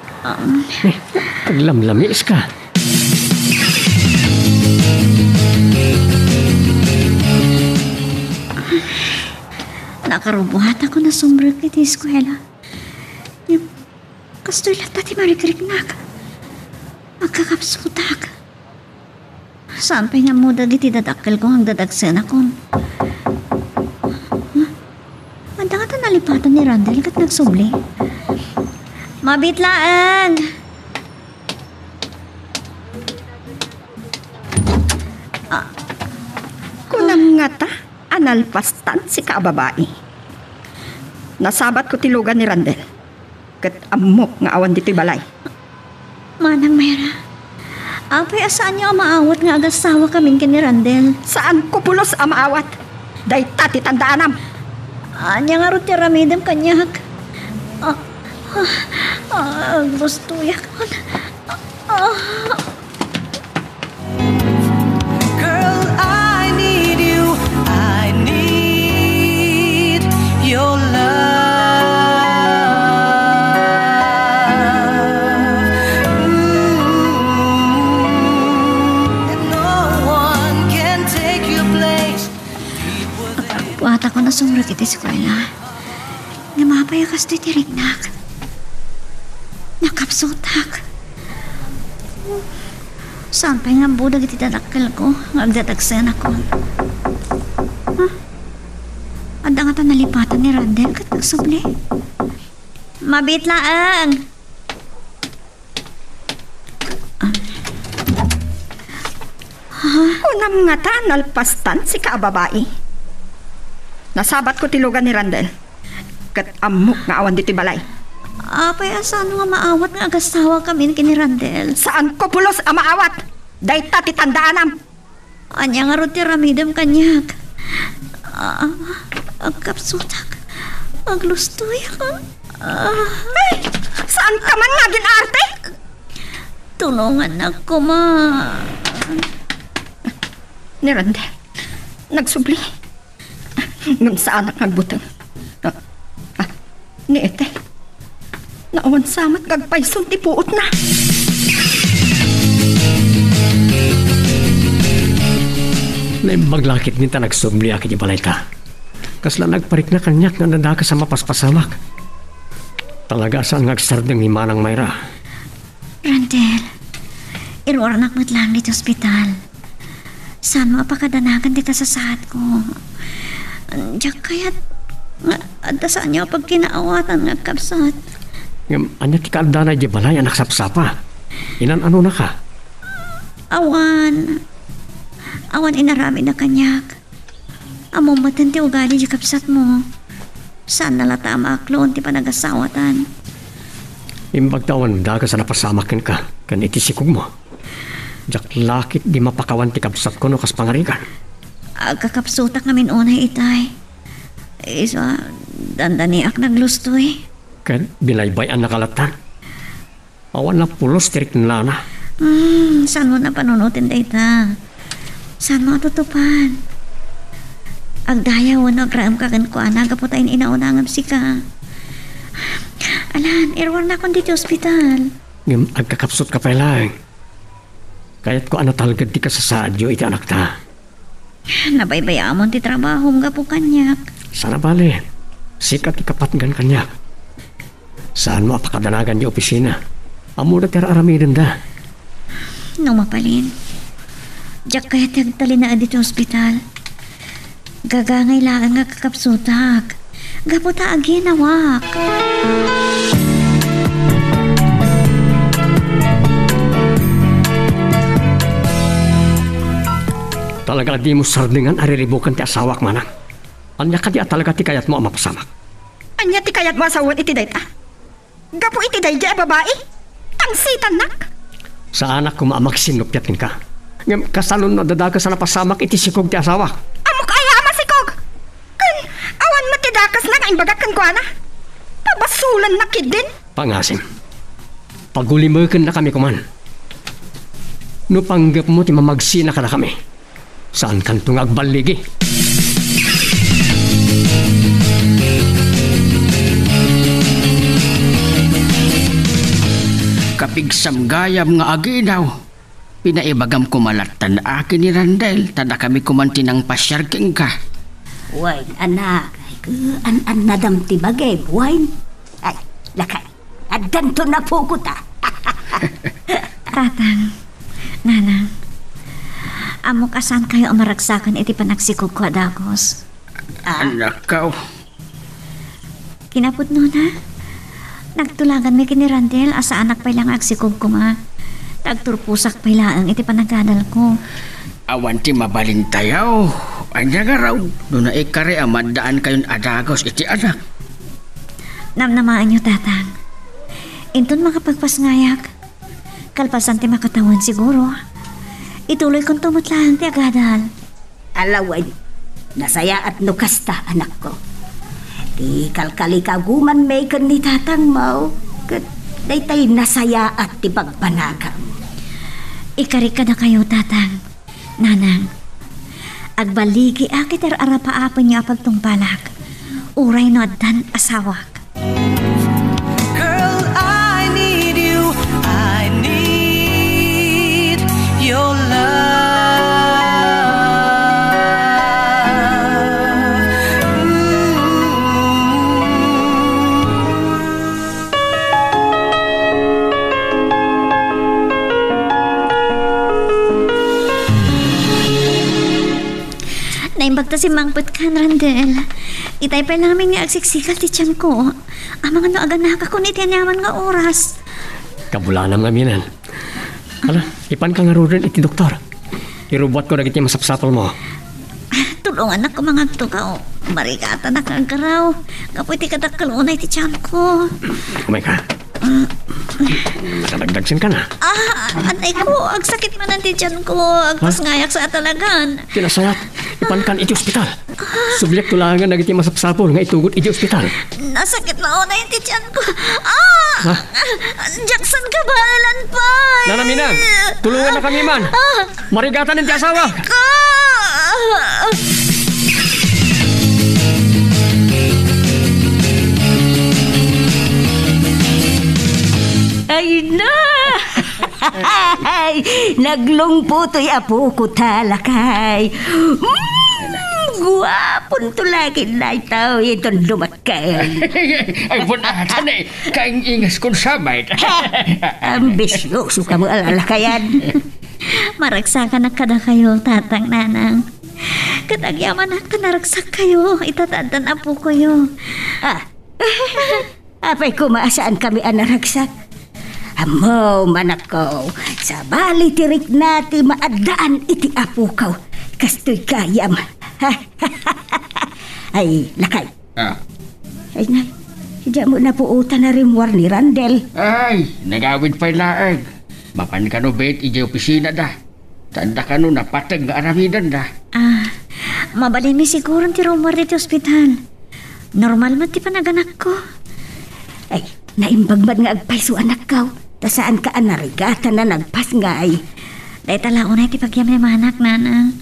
Paglamlamis ka. Nakarubuhat ako na sumbrag iti eskwela. Yung kastoy lang tati marikriknak. Magkakapsutak. Saan pa nga mo dagiti dadakkel ko ang dadagsan ako? Anda ka ta nalipatan ni Randel kat nagsubli. Mabitlaan! Kunam nga ta, analpastan si kababae. Nasabat ko tilugan ni Randel. Kat amok nga awan dito'y balay. Manang Mayra, Apay, asaan niyo ang maawat nga agasawa kaming kini Randel? Saan ko pulos ang maawat? Day tati tandaanam. Anya nga ro ti ramidem kanyak. Gusto yak. Girl, I need you. I need your love. And no one can take your place. Buhat ako na sumrot iti eskwela. Nga mapayakas ti tirignak. Nakapsutak. Saan pa nga budag iti dadakkel ko? Nagdadagsan ako. Ada nga ta nalipatan ni Randel kat nagsubli. Mabit laang. Unam nga ta nalpastan si kaababae. Nasabat ko tilugan ni Randel. Kat amok nga awan dito balay. Apay, asaan nga maawat nga agasawa kami kini Randel? Saan ko pulos ang maawat? Day tati tandaanam. Anya nga ro ti ramidem kanyak. Agkapsutak. Aglustoy ka. Ay, saan ka man nga ginarte? Tulungan ako, ma. Ni Randel, nagsubli. Ngam saan ang nagbutang. Ni ete, naawan samat kagpaysong tipuot na. Naimaglakit nita nagsubli akit ibalay ta. Kasla nagparik na kanyak nga nadaka sa mapaspasamak. Talaga saan ngagsardeng ni Manang Mayra. Randel, irwaranak mo't lang dito ospital. Saan mo apakadanagan di ka sa sahat ko? Diyak kaya't adda saan niyo pag kinaawatan nga kapsat. Anya ti kaaldana di balay anak sapsapa. Inan ano na ka? Awan inarami na kanyak. Amo matan ti ugali di kapsat mo. Saan nalata maaklon ti panagasawatan. Imbagtawan daga sa napasamakin ka. Kan itisikog mo. Jak lakit di mapakawan ti kapsat ko no kas pangarikan. Agkakapsutak namin unay itay. Isa, dandaniak naglustoy. Kan bilaybay ang nakalatan. Awan na pulos tirik na na. Saan mo na panunutin dayta? Saan mo tutupan? Agdaya wano agraam ka kan ko ana kaputayin inaunangam si ka. Alan, irwar na akong dito ospital. Agkakapsot ka pa lang. Kaya't ko ano talagad di ka sa sadyo iti anak ta. Nabaybayamon ti trabaho nga po kanyak. Sana bali. Sikat ikapatgan kanyak. Saan mo apakadanagan di opisina? Amo na tira aramirin da. No mapalin. Diyak kaya tagtali na dito ospital. Gagangay lang nga kakapsutak. Gaputa aginawak. Talaga di mo sardingan ariribukan ti asawak manang. Anya ka di talaga ti kayat mo ang mapasamak. Anya ti kayat mo asawan iti dayta? Gapo iti day di babae? Tangsitan nak? Sa anak ko maamagsinupyatin ka. Ngam kasalon na dadaga sa napasamak iti sikog ti asawak. Amok aya masikog. Kan awan matidakas na nga imbagakan ko ana. Pabasulan na kidin. Pangasim. Pagulimakan na kami kuman. No panggap mo ti mamagsina ka na kami. Saan kantong agbaligi? Kapigsam gayam nga aginaw. Pinaibagam kumalatan akin ni Randel. Tada kami kumanti ng pasyarking ka. Wine, anak. An nadam ti bagay, wine. Ay, lakay. At ganto na po ko ta. Tatang, nanang, amok asan kayo amaragsakan iti panagsikog ko adakos. Anak ka. Kinapot no na. Nagtulagan mi kini Randel asa anak pa lang agsikog ko ma. Tagturpusak pa lang iti panagadal ko. Awan ti mabalintayaw. Anya nga raw. Doon na ikari amadaan kayon adagos iti anak. Namnamaan nyo, tatang. Inton makapagpasngayak. Kalpasan ti makatawan siguro. Ituloy kong tumutlaan ti agadal. Alaway, nasaya at nukasta, anak ko. Di kalkalikaguman may kan ni tatang mo. Kat daytay nasaya at ti pagpanagam. Ikari ka na kayo, tatang. Nanang, agbaligi akit arapaapan niya pagtungpalak. Uray no dan asawak. Girl, I need you. I need your love. Naimbagta si Mangput kan, Randel. Itay pa namin nga agsiksikal ti tiyan ko. Ang mga noaganaka ko ni tinyaman nga oras. Kabulanam nga minan. Hala, ipan ka nga rin iti doktor. Irubot ko dagiti masapsapal mo. Tulungan ako mga agtugaw. Marikata na kagaraw. Kapoy ti kadakalunay ti tiyan ko. Kumay ka. Nakadagdagsin ka na. Anay ko, agsakit man ang ti tiyan ko. Agpas ngayak sa atalagan. Kinasayat, ipan kan iti ospital. Sublik tulangan dagiti masapsapol nga itugot iti ospital. Nasakit na una yung ti tiyan ko. Jackson ka ba? Ilan pa? Nanamina, tulungan na kami man. Marigatan ng ti asawa. Ay na! Naglungpo to'y apo ko talakay. Guwapon to lagi na itaw itong lumakay. Ay, bunatan eh. Kaing ingas kong sabay. Ambisyoso ka mo alalakayan. Maragsakan na kada kayo, tatang nanang. Katagyaman na kanaragsak kayo. Itatadaan na po kayo. Apay kumaasaan kami anaragsak. Amo, manak ko. Sa bali tirik nati maadaan iti apo ko. Kastoy kayam. Ay, lakay. Ay, nay. Hindi mo na puutan na rimwar ni Randel. Ay, nagawid pa'y laag. Mapan ka no bet, iji opisina da. Tanda ka no napatag nga aramidan da. Mabalin mi siguro ti rumor dito ospital. Normal man ti panaganak ko. Ay, naimbagmad nga agpaiso anak ko. Ta saan ka anarigata na nagpas nga ay. Dahil talao na iti pagyamay manak, nanang.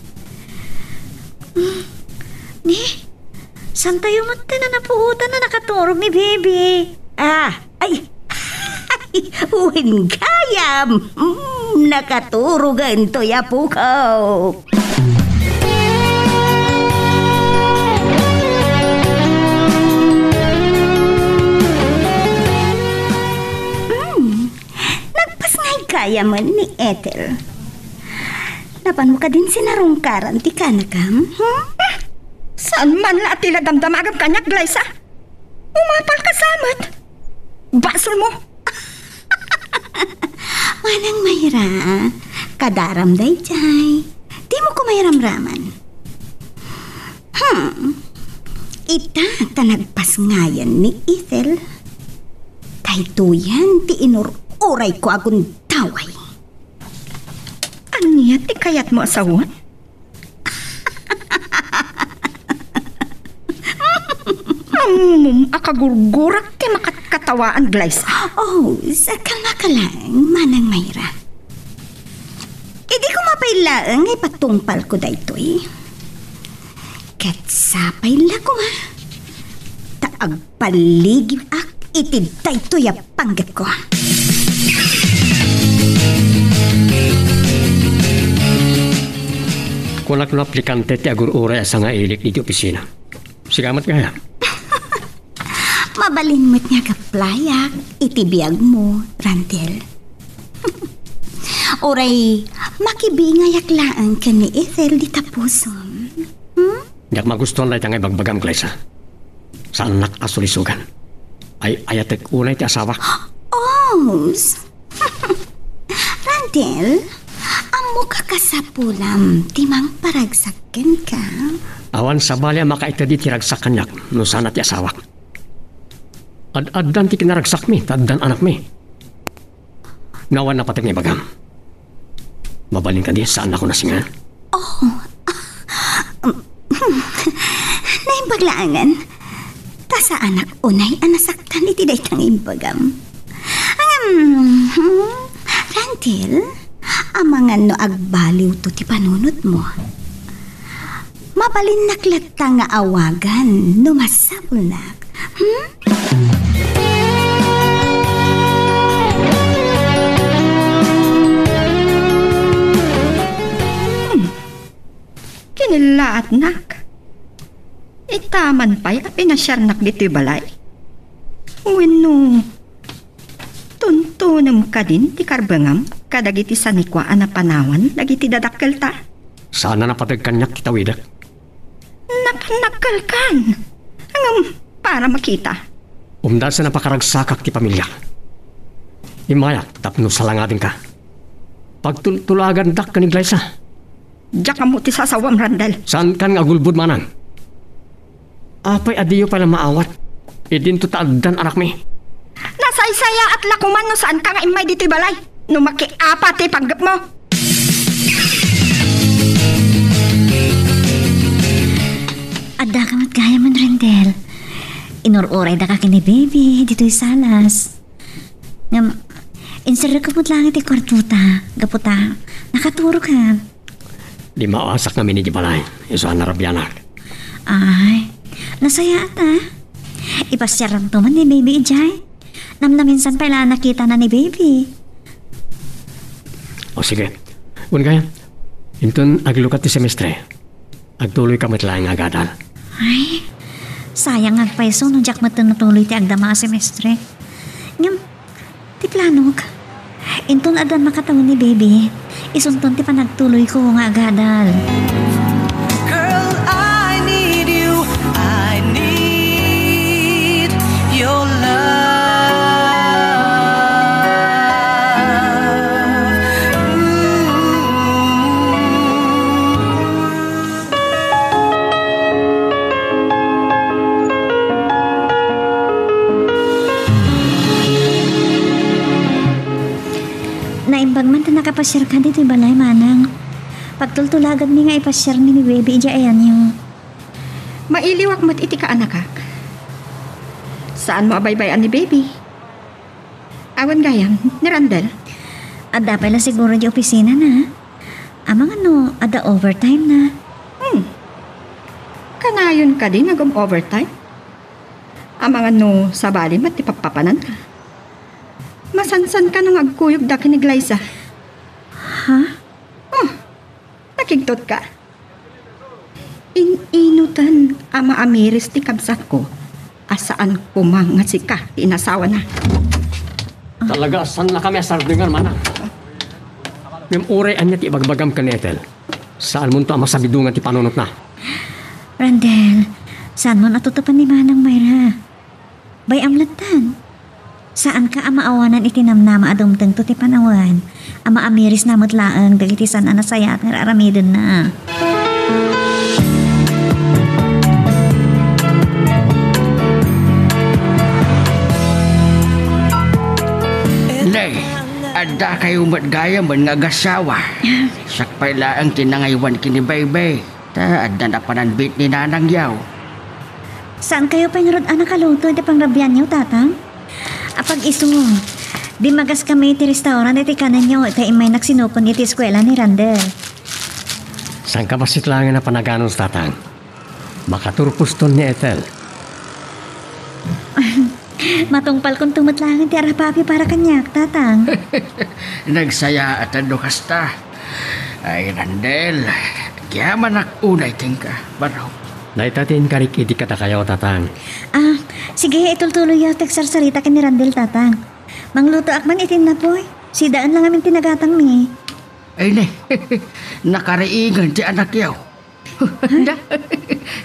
Ni, saan tayo mati na napuutan na nakaturog ni baby? Ay, uwin kayam. Nakaturugan to yapo ko. Kaya man ni Ethel. Napan mo ka din sinarungkaran ti kanakam? Saan man la atila damdamagam kanyak, Glyza? Umapal ka samat. Basol mo. Manang Mayra, kadaram day jay. Di mo ko mayramraman. Ita tanagpas ngayan ni Ethel. Taytuyan ti inururay ko akong taway. Anya ti kayat mo asawan? Akagurgurak ti makatkatawaan, Glyza. Sa ka lang, Manang Mayra. Di ko mapailaang ay patungpal ko daytoy. Kat sapay la ko taagpaligib ak itid daytoy a panggat ko. Kunak no aplikante ti agur-uray asa nga ilik iti opisina. Sigamat kaya. Mabalin mo't nga kaplayak iti biyag mo, Randel. Oray, makibingayak laang ka ni Ethel di tapuson. Yak magustuhan na itang ibagbagam, Glyza. Sa anak asulisugan. Ay ayatek unay ti asawak. Randel, amo ka kasapulam, timang paragsaken ka. Awan sa bali makaita di tiragsak kanyak no sana ti asawak. Ad-addan ti kinaragsak mi, taddan anak mi. Nawan na patag ni Bagam. Mabalin ka di saan ako nasingan. Naimbaglaangan. Ta sa anak unay anasaktan iti daytang imbagam. Randel, amangan no agbaliw to ti panunot mo. Mabalin naklat nga awagan no masabulnak. Kinilaat nak. Itaman pa'y apinasyarnak dito'y balay. Wenno, tuntunam ka din ti karbangam kadagiti sanikwaan na panawan dagiti dadakkel ta. Sana napatag kanyak kitawidak. Nakanakal kan. Hanggang para makita. Umdal sa napakaragsakak ti pamilya. Imayak tapno salangadin ka. Pagtulagan dak kaniglay sa. Diyak mo ti sasawam, Randel. Saan kan nga gulbud manan? Apay adiyo pala maawat. Idin to taaddan anak mi. Nasaysaya at lakuman no saan ka nga imay dito'y balay. No makiapa ti panggap mo. Adda ka mat gaya man, Randel. Inururay da ka kini baby, dito'y salas. Ngam, insira ka mo't langit ti kwartuta, gaputa. Nakaturo ka. Di maasak namin ni Jibalay. Iso anarabyanak. Ay, nasaya ata. Ipasyaran to man ni baby ijay. Namnaminsan pala nakita na ni baby. O sige. Un kaya. Intun aglukat ti semestre. Agtuloy ka matlaing agadal. Ay, sayang agpaiso nung jak matunatuloy ti agdama a semestre. Ngam, ti planog. Intun adan makatawin ni baby. Isuntun ti panagtuloy ko nga agadal. Girl, I need you. I need your Naimbag man ta nakapasyar ka dito balay manang. Pagtultulagan mi nga ipasyar mi ni baby ija ayan yung. Mailiwak mo't iti ka anak. Saan mo abaybayan ni baby? Awan gayam, ni Randel. Ada pala siguro di opisina na. Amang ano, ada overtime na. Kanayon ka din nagum overtime. Amang ano, sa bali mat ipapapanan ka. Masansan ka nung agkuyog da kinig Liza. Ha? Nakigtot ka. Inutan ama amiris ti kabsat ko. Asaan kumangat si ka, inasawa na. Talaga, saan na kami asardingan, mana? Ngam uray anya ti ibagbagam ka ni Ethel. Saan mo ito ang masabidungan ti panunot na? Randel, saan mo natutupan ni Manang Mayra? Bay amlatan. Saan ka ama awanan itinamnama adumteng to ti panawan? Ama amiris namot laeng dagiti san anasaya at nararamidin na. Nay, ada kayo matgaya man nga gasawa. Sakpay laang tinangaywan kini baybay. Ta adda na pananbit ni nanang yaw. Saan kayo panurod anak kaluto di pangrabyan niyo, tatang? Apag iso, di magas kami iti restaurant iti kanan niyo iti imay nagsinupon iti eskwela ni Randel. Saan ka basit lang na panaganon sa tatang? Makaturpuston ni Ethel. Matungpal kong tumatlangan ti arapapi para kanyak, tatang. Nagsaya at ano kasta. Ay, Randel, kaya manak unay tingka. Baraw. Naitatin karik iti kata kayo, tatang. Sige, itultuloy yung tegsar-sarita ka ni Randel, tatang. Mangluto akman itin na po'y. Si daan lang amin tinagatang mi. Ay, ne, nakariingan ti anak yaw.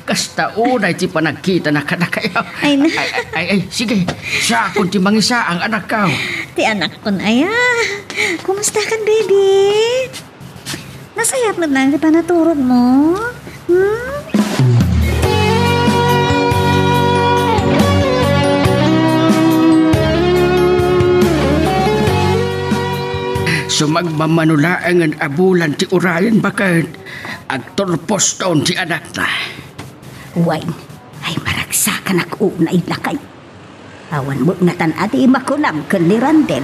Kasta unay ti panagkita na kanakayaw. Ay, na. Ay, sige, sa akong ti mangisa ang anak kaw. Ti anak kon aya. Kumusta kan, baby? Nasayap na lang di panaturod mo? Sumagmamanulaang ang abulan ti urayan bakit agturpos taon ti anak na. Wine, ay maragsakan ako na ilakay. Awan mo nga tan ati makunam kan ni Randel.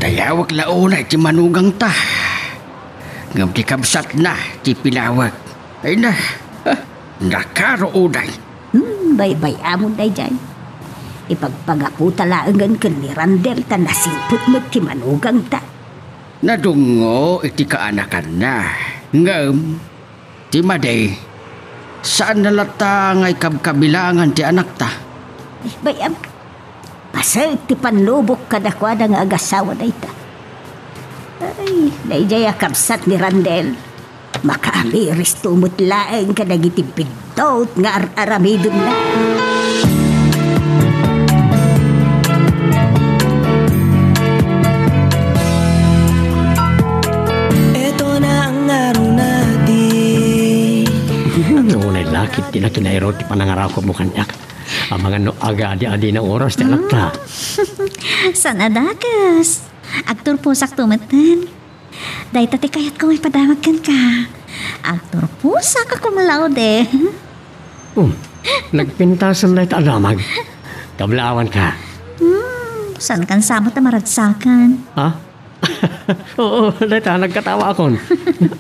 Dayawag launay ti manugang ta. Ngam ti kabsat na ti pilawag. Ay na, nakaroonay. Bay-bay amon day dyan. Ipagpagaputa laangan kan ni Randel ta nasimpot mo ti manugang ta. Nadungo iti kaanakan na. Ngam, ti maday, saan nalata ngay kabkabilangan ti anak ta? Bayam, pasal ti panlubok kadakwada nga agasawa na ita. Ay, naijaya kabsat ni Randel. Makaamiris tumot laeng kadagiti pintot nga aramidon na. Lakit ti na kinairo ti panangaraw ko mo kanyak. Ang mga no aga-adi-adi na oras ti anak ta. Sana dakas. Aktor po saktumatan. Day tati kayat ko may padamag kan ka. Aktor po sa kakumalaw de. Nagpintasan na ito adamag. Kablawan ka. San kan samot na maradsakan? Ha? Oo, dahil nagkatawa akon.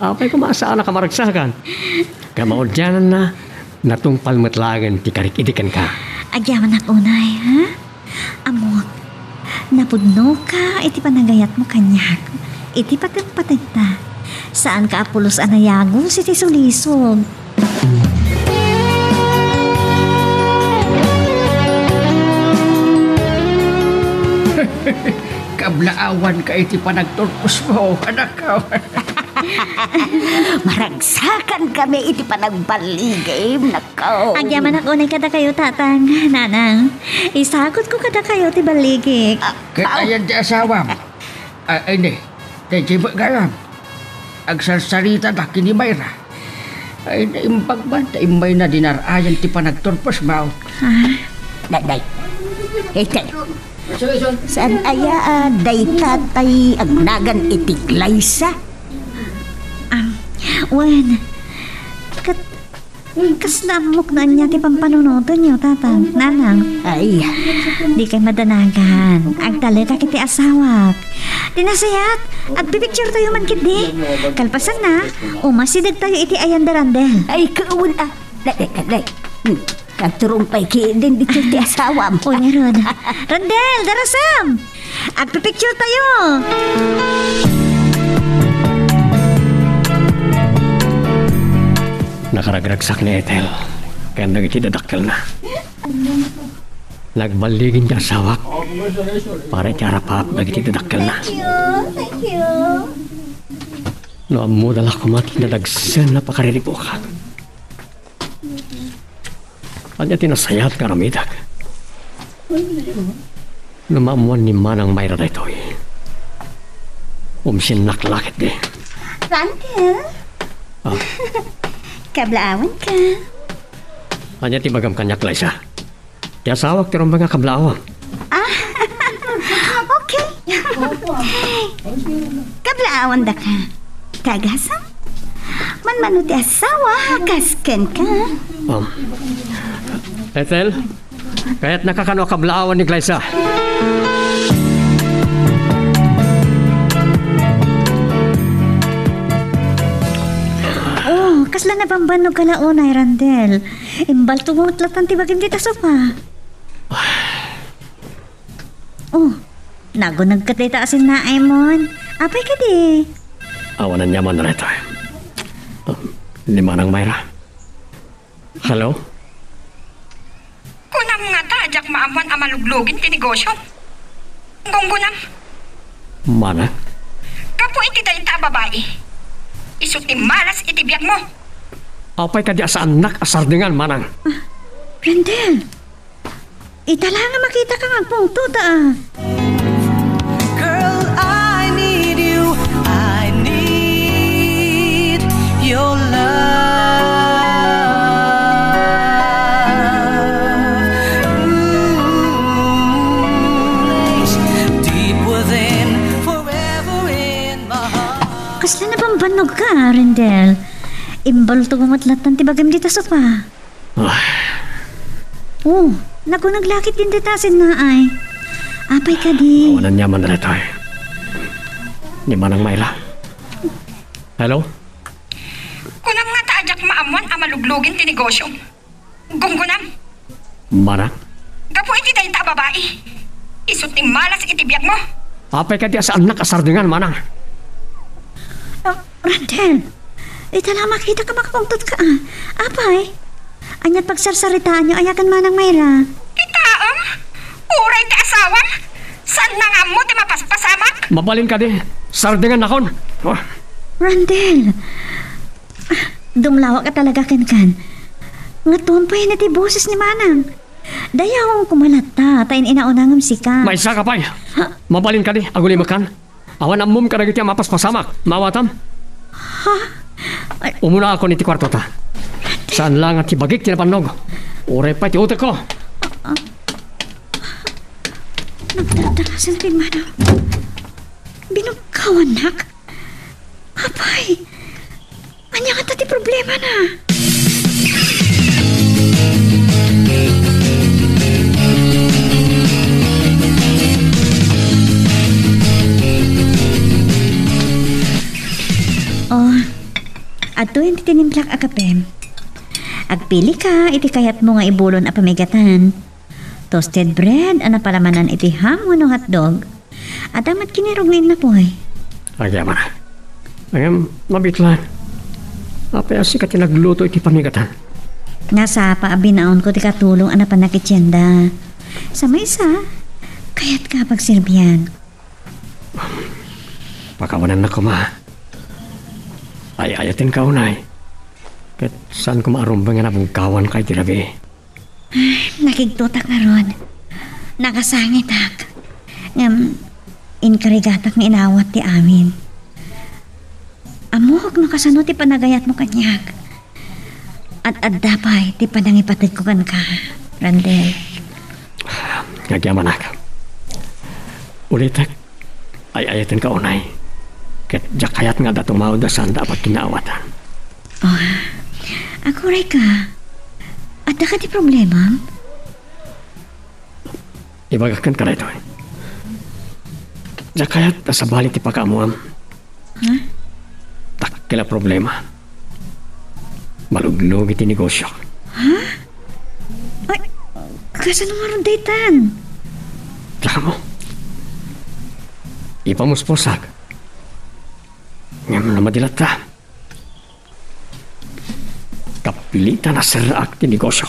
Apay kumasaan na kamaragsakan. Kamaudyanan na, natungpal matlagan ti karik-idikan ka. Agyaman at unay, ha? Amot, napudno ka, iti panagayat mo kanyak. Iti patag-patag ta. Saan ka apulos anayago, iti sulisog. Kablaawan ka iti panagturpos mo, anak ka. Maragsakan kami iti panagbaligim, nakaw. Agyaman at unay kada kayo, tatang. Nanang, isagot ko kada kayo, ti baligik. Kaya di asawam. Ay ne, di jibag gayam. Agsarsarita na kini Mayra. Ay naimbag ba, naimbay na dinarayan ti panagturpos mo. Day. Hey, day. Saan aya day tatay ang nagan itiglay sa? Wen, kas namok na niya ti pampanunutan niyo, tatang. Nanang, Ay, di kay madanagan. Agtalita kiti asawak. Dinasayat, agpipicture tayo man kiti. Kalpasan na, umasidag tayo iti ayan darandel. ay kaawin Day. Kagturong pa'y kiindin dito ti asawam. O meron. Randel, darasam! Agpipicture tayo! Nakaragragsak ni Ethel. Kaya nagitidadakkel na. Nagbaligin ka asawak. Para ikarapap, nagitidadakkel na. Thank you. No, amudal ako mati na dagsen na pakariribukan. Kanya tinasayat ka ramidag. Namamuan ni Manang Mayra na ito eh. Umsin naklakit di. Randel, kablaawan ka. Kanya tibagam kanyak Liza. Kaya sawak tirong mga kablawang. Okay. Kablaawan da ka. Kagasam? Man ti asawa, kasken ka. Ethel, kaya't nakakano kablaawan ni Liza. Kasla na bambanog ka launay, Randel. Imbal tumutlatan tibagin dita sopa. Nago nagkatita asin na Aimon. Apay ka di. Awanan niya man na ito. Ni Manang Mayra. Hello? Kunam nga ta, ajak maamuan amaluglugin ti negosyo. Gunggunam, Mana? kapo iti dalita babae. Isuti malas iti biyak mo. Apay ka di asa anak asardingan, Manang. Randel, itala nga makita ka nga pungto ta. Girl, I need you. I need your love. Deep within, forever in my Kasla na pambanog ka, Rendel. Imbal to gumatlatan ti bagam dita sa pa. Oh, naku naglakit din ditasin na ay. Apay ka di. Awanan niya man rito eh. Ni Manang Mayra. Hello? Kunam nga taajak maamuan ang maluglugin ti negosyo. Gunggunam. Manang? Gapo iti dahi ta babae. Isut ting malas iti biyak mo. Apay ka di sa anak asardingan, Manang. Rendel, itala makita ka makapungtot ka ah. Apay, anyat pagsarsaritaan nyo ayakan Manang Mayra. Itaam? Uray ti asawan? San na nga mo ti mapaspasamak? Mabalin ka di. Sardingan nakon. Oh. Rendel, dumlawa ka talaga kan. Nga tumpay na ti boses ni Manang. Dayawang kumalata, tayin inaunangam sika. May isa ka pa'y. Mabalin ka di. Aguli makan. Awan amum ka na giti mapaspasamak. Mawatam. Ha? Umuna ako ni ti kwarto ta. Saan lang at tibagik tinapanog. Uray pa ti utak ko. Nagdadarasan din, Manang. Binugkawan, nak. Apay, anya ka ti problema na. Oh, ato yung titinimplak akapem. Agpili ka, iti kayat mo nga ibulon a pamigatan. Toasted bread, ana palamanan iti ham wano hotdog. At amat kinirugnin na po eh. Agyaman. Agam, mabitlan. Apay asikat tinagluto iti pamigatan. Nga sa paabinaon ko ti katulong ana panakityenda. Sa may isa, kayat ka pagsilbihan. Pakawanan na ko, ma. Ay-ayatin ka unay. Kat saan ko maarumbang nga nabungkawan kay tirabi. Nakigtutak na ron. Nakasangit ak. Ngam, inkarigatak nga inawat ti amin. Amok no kasano ti panagayat mo kanyak. At addapay ti panangipatid ko kan ka, Randel. Nagyaman ak. Ulitak, ay-ayatin ka unay. Kat jakayat nga datong maudasan dapat kinaawatan. Oh, ako ray ka. At ka ti problema? Ibagakan ka rito. Jakayat sa balik ti pagkamuam. Ha? Takila problema. Maluglog iti negosyo. Ha? Ay, kasano maron daytan? Tsaka mo. Ipamusposak. Ngayon na madilat ta. Kapilitan na siraak ti negosyo.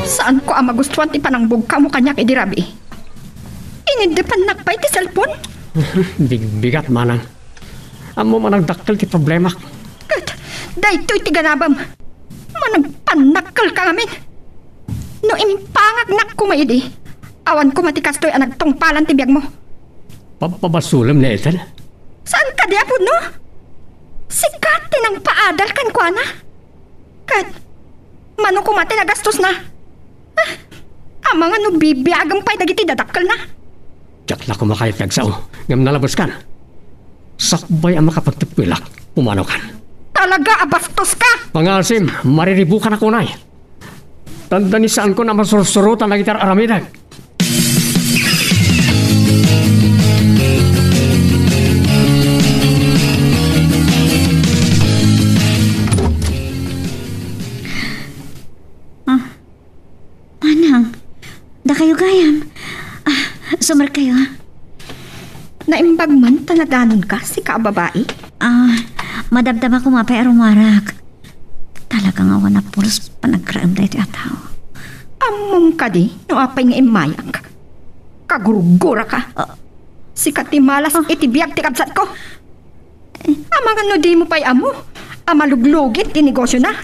Saan ko ang magustuhan ti panangbog ka mo kanyak idirabi? Inidepan nakpay ti cellphone? Bigat manang. Amo manang dakkel ti problema. Kat, daytoy ti ganabam. Managpanakkel ka ngamin. No impangag nak kumaidi. Awan ko matikastoy ang nagtungpalan ti biyag mo. Pabasulam na Ethel. Saan ka di apod no? Sikat tinang paadal kan kwa na. Kat, mano kumati na gastos na. Ang mga no bibiyagam pa'y dagiti dadakkel na. Diyak na kumakayat yagsao. Ngam nalabos kan. Sakbay ang makapagtipilak. Pumanaw kan. Talaga abastos ka. Pangalsim, mariribukan ako na. Tanda ni saan ko na masursurutan na gitar aramidag. Manang, da kayo gayam. Sumar kayo. Naimbag man taladanon ka si kababae. Madabdab ako mapay arumarak. Talagang awan na pulos panagraam da ito ataw. Among ka di, no apay nga imayak. Kagurugura ka. Si katimalas itibiyag ti kabsat ko. Amangan no di mo pa'y amo. Amaluglugit ti negosyo na.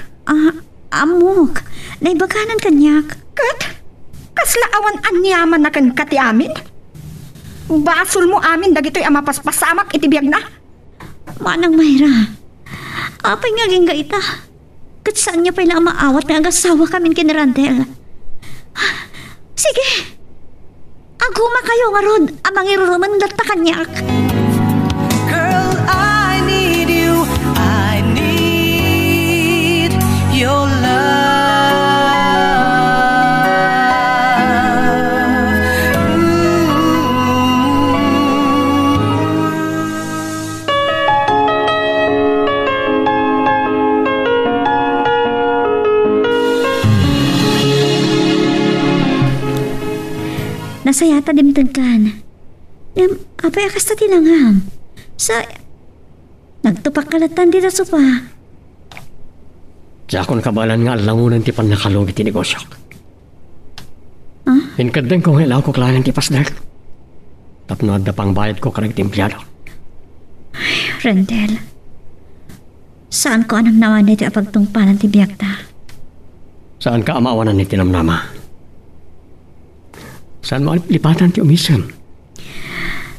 Amok. Naibaganan kanyak. Kat, kasla awan anyaman na kan kati amin. Basol mo amin dagito'y amapaspasamak itibiyag na. Manang Mayra, apay nga ginga ita. kat saan niya pala maawat nga agasawa kami kini Randel. Sige, aguma kayo nga rod, amang iruruman data kanyak. Girl, I need you. I need your love. Nasayata dimtag kan. Apay akas ta tilangham. Sa... Nagtupak kalatan di na sopa. Diya akong kabalan nga alangunan ti pan nakalog iti negosyo. Hinkadang kong hilaw ko klanan ti pasdal. Tapno adda pang bayad ko karag timplado. Randel, saan ko anam naman dito apagtungpanan ti biyagta? Saan ka amawanan ni tinamnama? Saan mo lipatan ti umisam?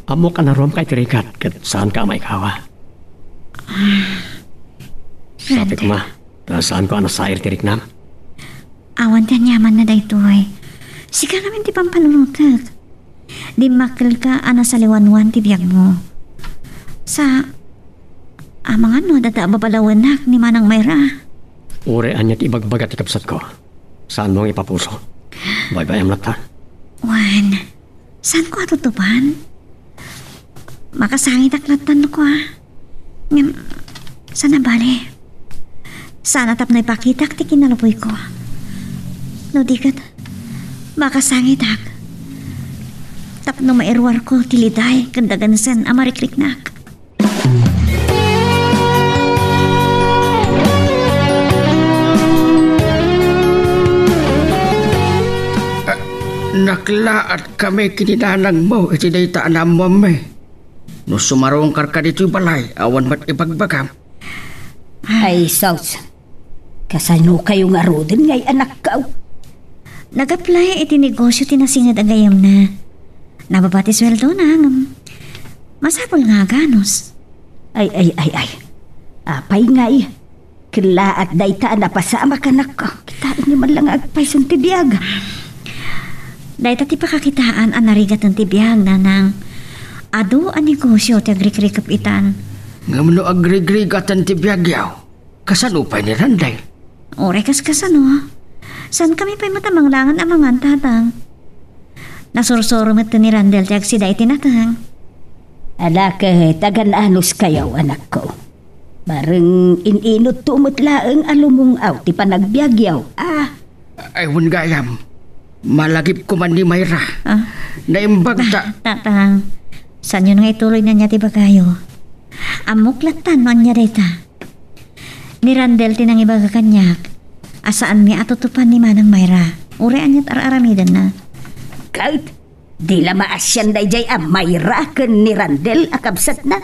Amo ka narom kay tirikat kat saan ka may kawa? Sabi ko ma, saan ko anasair tirik nam? Awan tiyan yaman na daytoy. Sika namin ti pampanunutak. Di makil ka anasaliwanwan ti biyag mo. Sa amang ano data babalawanak ni Manang Mayra. Ure anya ti ibagbagat ikapsat ko. Saan mong ipapuso? Baybayam latan. Juan, saan ko atutupan? Makasangit aklatan ko Ngam, sana bali. Sana tap na ipakitak ti kinalapoy ko. No dikat, makasangit ak. Tap no mairwar ko tiliday kandagansan amarikliknak. Naklaat kami kininanang mo iti dayta anam mo me. No sumarong karka dito'y balay, awan mat ibagbagam. Ay, Sauce. Kasano kayo nga rodin ngay anak ka? Nag-apply iti negosyo tinasingad agayam na. Nababati sweldo na. Masapol nga ganos. Ay. Apay ngay. Kilaat dayta napasama ka na ka. Kitaan niyo man lang agpay sun tibiyag. Dahil ti pakakitaan ang narigat ng tibiyag na nang ado ang negosyo ti agrik-rikap itan. Ngamno agrig-rigatan ti biyagyaw. Kasanupay ni Randay. Ore kasano. San kami pa'y matamanglangan amangan tatang. Nasursuro mo ni Randel ti agsida itinatang. Anak, tagan anos kayaw anak ko. Bareng inot tumutlaang alumungaw ti panagbiagyaw. Ayun gayam. Malagip ko man ni Mayra. Naimbag ta. Tatang, saan yun nga ituloy na niya ti bagayo? Amuklatan no niya data. Ni Randel tinang ibaga kanyak. Asaan mi atutupan ni Manang Mayra. Urean niya't araramidan na. Kahit di la maasyan day Mayra ken ni Randel akabsat na.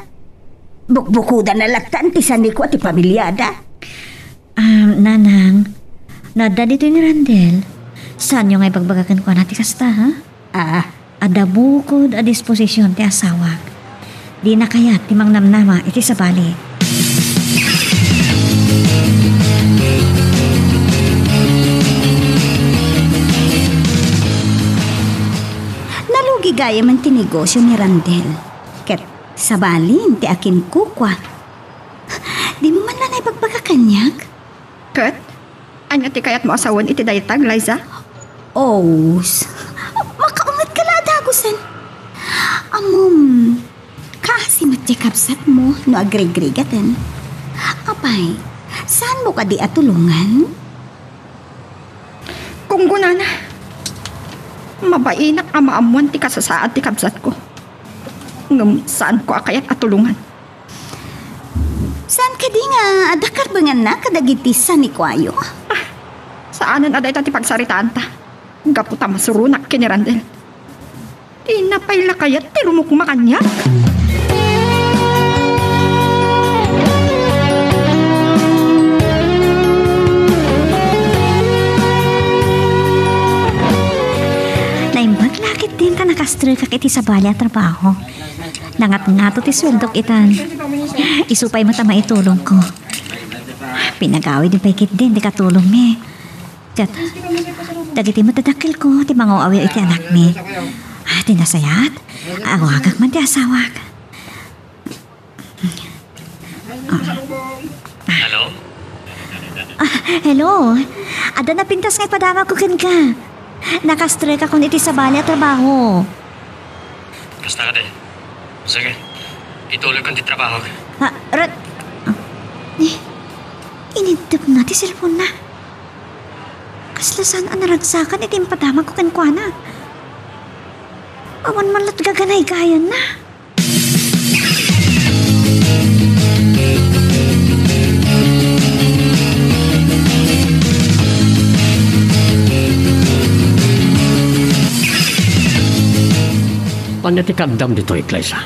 Bukbukuda na latan ti sani ko ti pamilyada. Nanang, nada dito ni Randel. Saan yung ay pagbagakan ko natin kasta, ha? Ada bukod a disposisyon ti asawak. Di na kaya timang namnama iti sa bali. Nalugi gaya man ti negosyo ni Randel. Ket sa bali ti akin kukwa. Di mo man lang ay pagbagakanyak? Kat, anya ti kayat mo asawan iti daytag, Liza? Makaungat ka la dagusan. Kasi matjakapsat mo no agrig-rigatan. Apay, saan mo ka di atulungan? Kung gunana, mabainak amaamuan ti kasasaad ti kabsat ko. Ngam saan ko akayat atulungan? Saan ka di nga adakar bangan na kadagitisan ni Kwayo? Saanan aday ti pagsaritaan ta? Gaputa masurunak kini Randel. Inapay lakayat ti rumukmakanyak. Naimbag lakit din ka nakastre kak iti sa bali at trabaho. Nangat-ngato ti sweldo itan. Isupay mata maitulong ko. Pinagawi din paikit din, di katulong mi. Kat, dagiti mo tadakil ko, ti manguawir iti anak mi. Tinasayat, awagak man ti asawag. Hello? Hello, ada na pintas ngay padama ko ken ka. Nakastrek ako iti sa bali at trabaho. Basta ka din. Sige, ituloy kong di trabaho. Inintip na ti cellphone na. Kaslasan ang naragsakan iti padama ko ken kuana. Awan man lat gaganay gayan na. Paano ti kadam dito, Iglesia?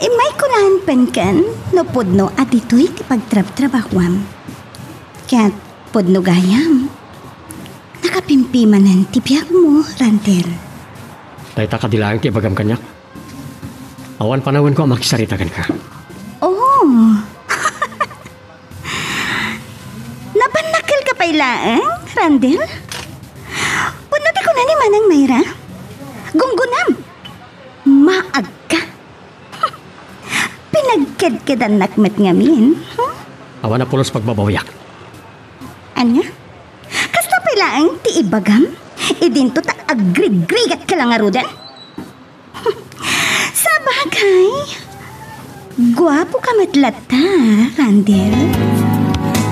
Imay ko nahan penken, no pudno at ito'y ti pagtrab-trabahwam. Kaya't pudno gayam. Nakapimpimanan ti biyag mo, Randel. Dahil takadilaan ti bagam kanyak. Awan panahon ko makisarita kan ka. Oh. Nabanakil ka pa ilaang, Randel? Punati ko na ni Manang Mayra. Gunggunam. Maag ka. Pinagked-kedan nakmet ngamin. Awan na pulos pagbabawiyak. Anya? Kasta pilaang ti ibagam? Idinto ta agrig-grigat ka lang arudan? Sa bagay, guwapo ka matlata, Randel.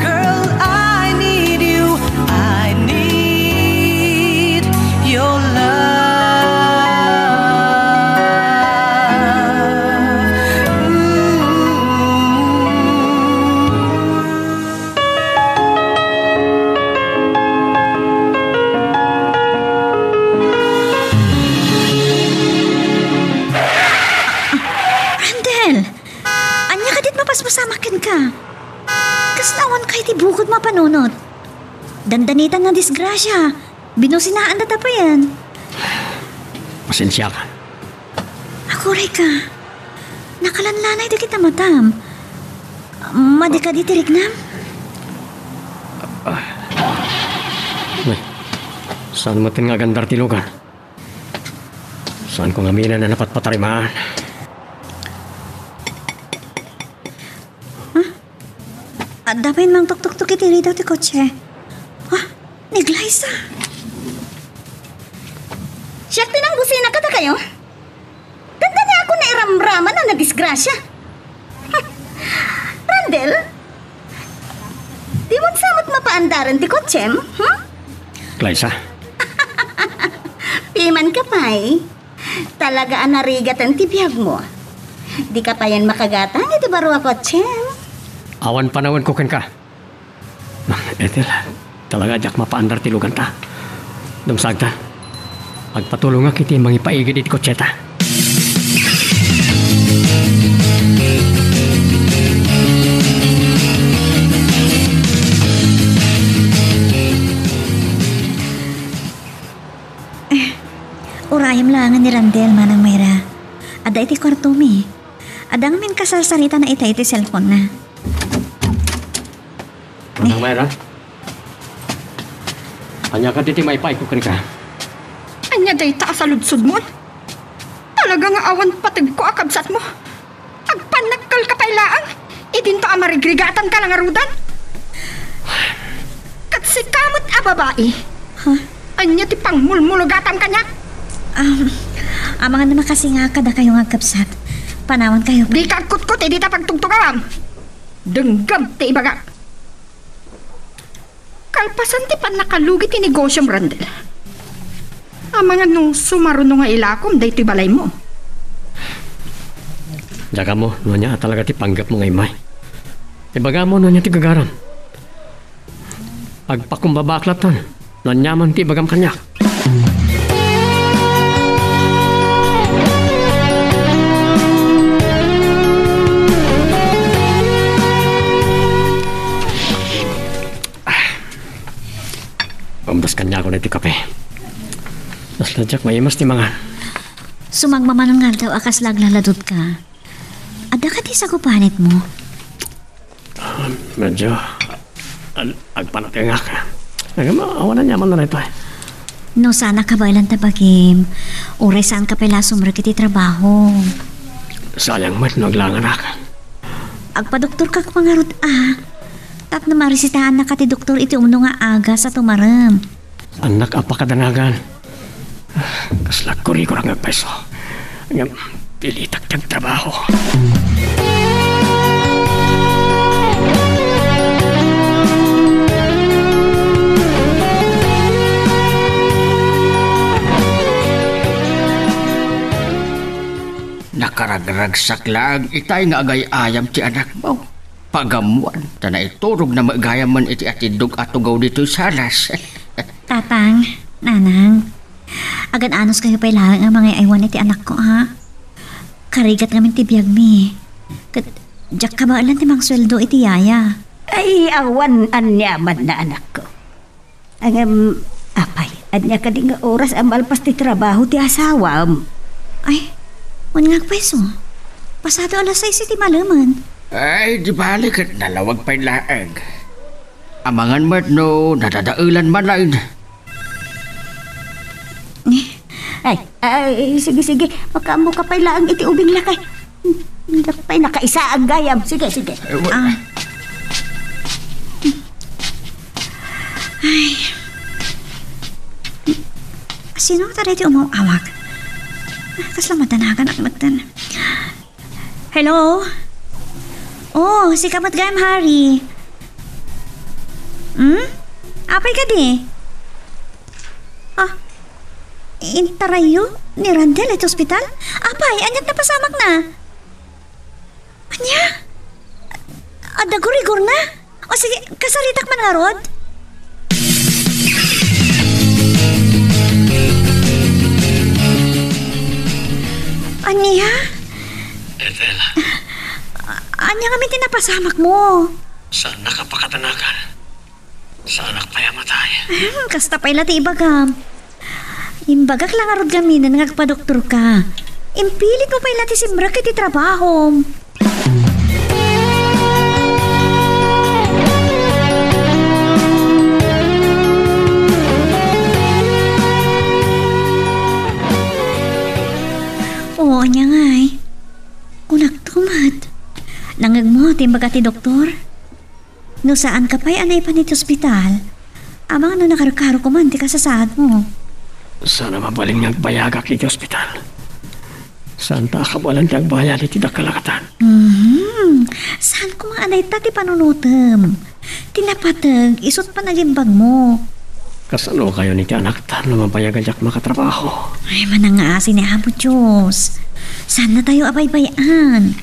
Girl, I need you. I need your love. Randel, anya ka dit mapaspasamakin ka. Kaslawan kay ti bukod mapanunot. Dandanitan ng disgrasya. Binusinaan na pa yan. Pasensya ka. Ako rin ka. Nakalanlanay di kita matam. Madi ka di tirignam? May, saan mo nga gandar tilugan? Saan ko nga mina na napatpatarimaan? At dapat mang tuk-tuk-tuk iti rito ti kotse. Ni Glyza. Siyak tinang busina ka ta kayo? Ganda niya ako na iramraman na nadisgrasya. Randel, di mo samot mapaandaran ti kotsem? Glyza, Piman ka pa eh. Talaga ang narigatan ti biyag mo. Di ka pa yan makagatang iti baro a kotsem. awan panahon ko kan ka. Ethel, talaga jak mapaandar tilugan ta. Dumsagta, agpatulong nga kiti mangipaigid iti kotseta. Urayam langan ni Randel Manang Mayra. Ada iti kwarto mi. Adang min kasasarita na ita iti cellphone na. Manang Mayra, anya ka titi maipay ko kan ka. Anya day ta sa ludsod mo. Talaga nga awan patig ko akabsat mo. Agpanakal ka pailaan. Idinto amarigrigatan ka lang arudan. Kat si kamot a babae. Anya ti pang mulmulugatan kanya. Mga naman kasi nga kada kayo nga kapsat. Panawan kayo. Di ka kutkot, di ta pagtugtugawam. Denggam ti ibaga. Kalpasan ti pan nakalugi ti negosyo mo, Randel. Mga nung sumaruno nga ilakom, day ti balay mo. Jaga mo, nunya talaga ti panggap mo ngay may. Ibaga mo nunya ti gagaram. Agpakumbabaklatan, nanyaman ti bagam kanyak. Pambas kanya ako na iti kape. Nasladyak maimas ti mga. Sumagmamanang nga daw akas laglaladot ka. Ada ka Ati sa kupanit mo? Medyo agpanatengak. Awan na nyaman na ito eh. No, sana ka ba ilang tabagim? Ure saan ka pala sumrag iti trabaho? Sayang mat, naglangan ako. Agpa-doktor ka pangarot Tap na marisitahan na ka ti doktor iti umno nga aga sa tumaram. Anak apakadanagan. Kaslag ko rin ko lang agpeso. Pilitak tiyang trabaho. Nakaragragsak lang itay nga agay ayam ti anak mo. Pagamuan, na iturog na magayaman iti atidog at tugaw dito salas. Tatang, nanang, agad anos kayo pa ilang ang mga iwan iti anak ko, ha? Karigat namin ti biyag mi. Diyak ka ba alam ti mang sweldo iti yaya? Ay, awan anyaman na anak ko. Ang apay, anya ka di nga oras ang malpas ti trabaho ti asawam. Ay, wala nga pweso. Pasado alas 6 iti malaman. Ay, di balik at nalawag pa'y laag. Amangan mat no, nadadaulan man lain. Ay, sige. Makamu ka pa'y laang iti ubing lakay. Hindi pa'y nakaisa ang gayam. Sige. Ay. Sino ka rin iti umawag? Kaslamatan na ka nakmatan. Hello? Oh, si Kamat Gayam Hari. Apay ka di? Intarayo ni Randel at ospital? Apay, anyat na pasamak na. Anya? Adagurigor na? O sige, kasaritak man nga rod? Anya? Ethel. Anya kami tinapasamak mo? Saan nakapakatanakan? Saan nakpayamatay? Kasta pa'y lati ibagam. Imbagak lang arod gaminan ngagpa-doktor ka. Impilit mo pa'y lati simbrak iti trabaho. Oo, anya nga eh. Kunak tumat. Nangag mo, timbaga ti doktor? No saan ka pa'y anay pa niti ospital? Amang ano nakarukaro ko man, ti kasasad mo. Sana mabaling nagbayagak iti ospital. Saan ta kabalan ti agbayad iti dakalakatan? Saan ko nga anay ta ti panunutem? Tinapatag, isot pa nagimbag mo. Kasano kayo ni ti anak ta na mabayagan jak makatrabaho? Ay, manangaasin ni Amo Diyos. Saan na tayo abay-bayan?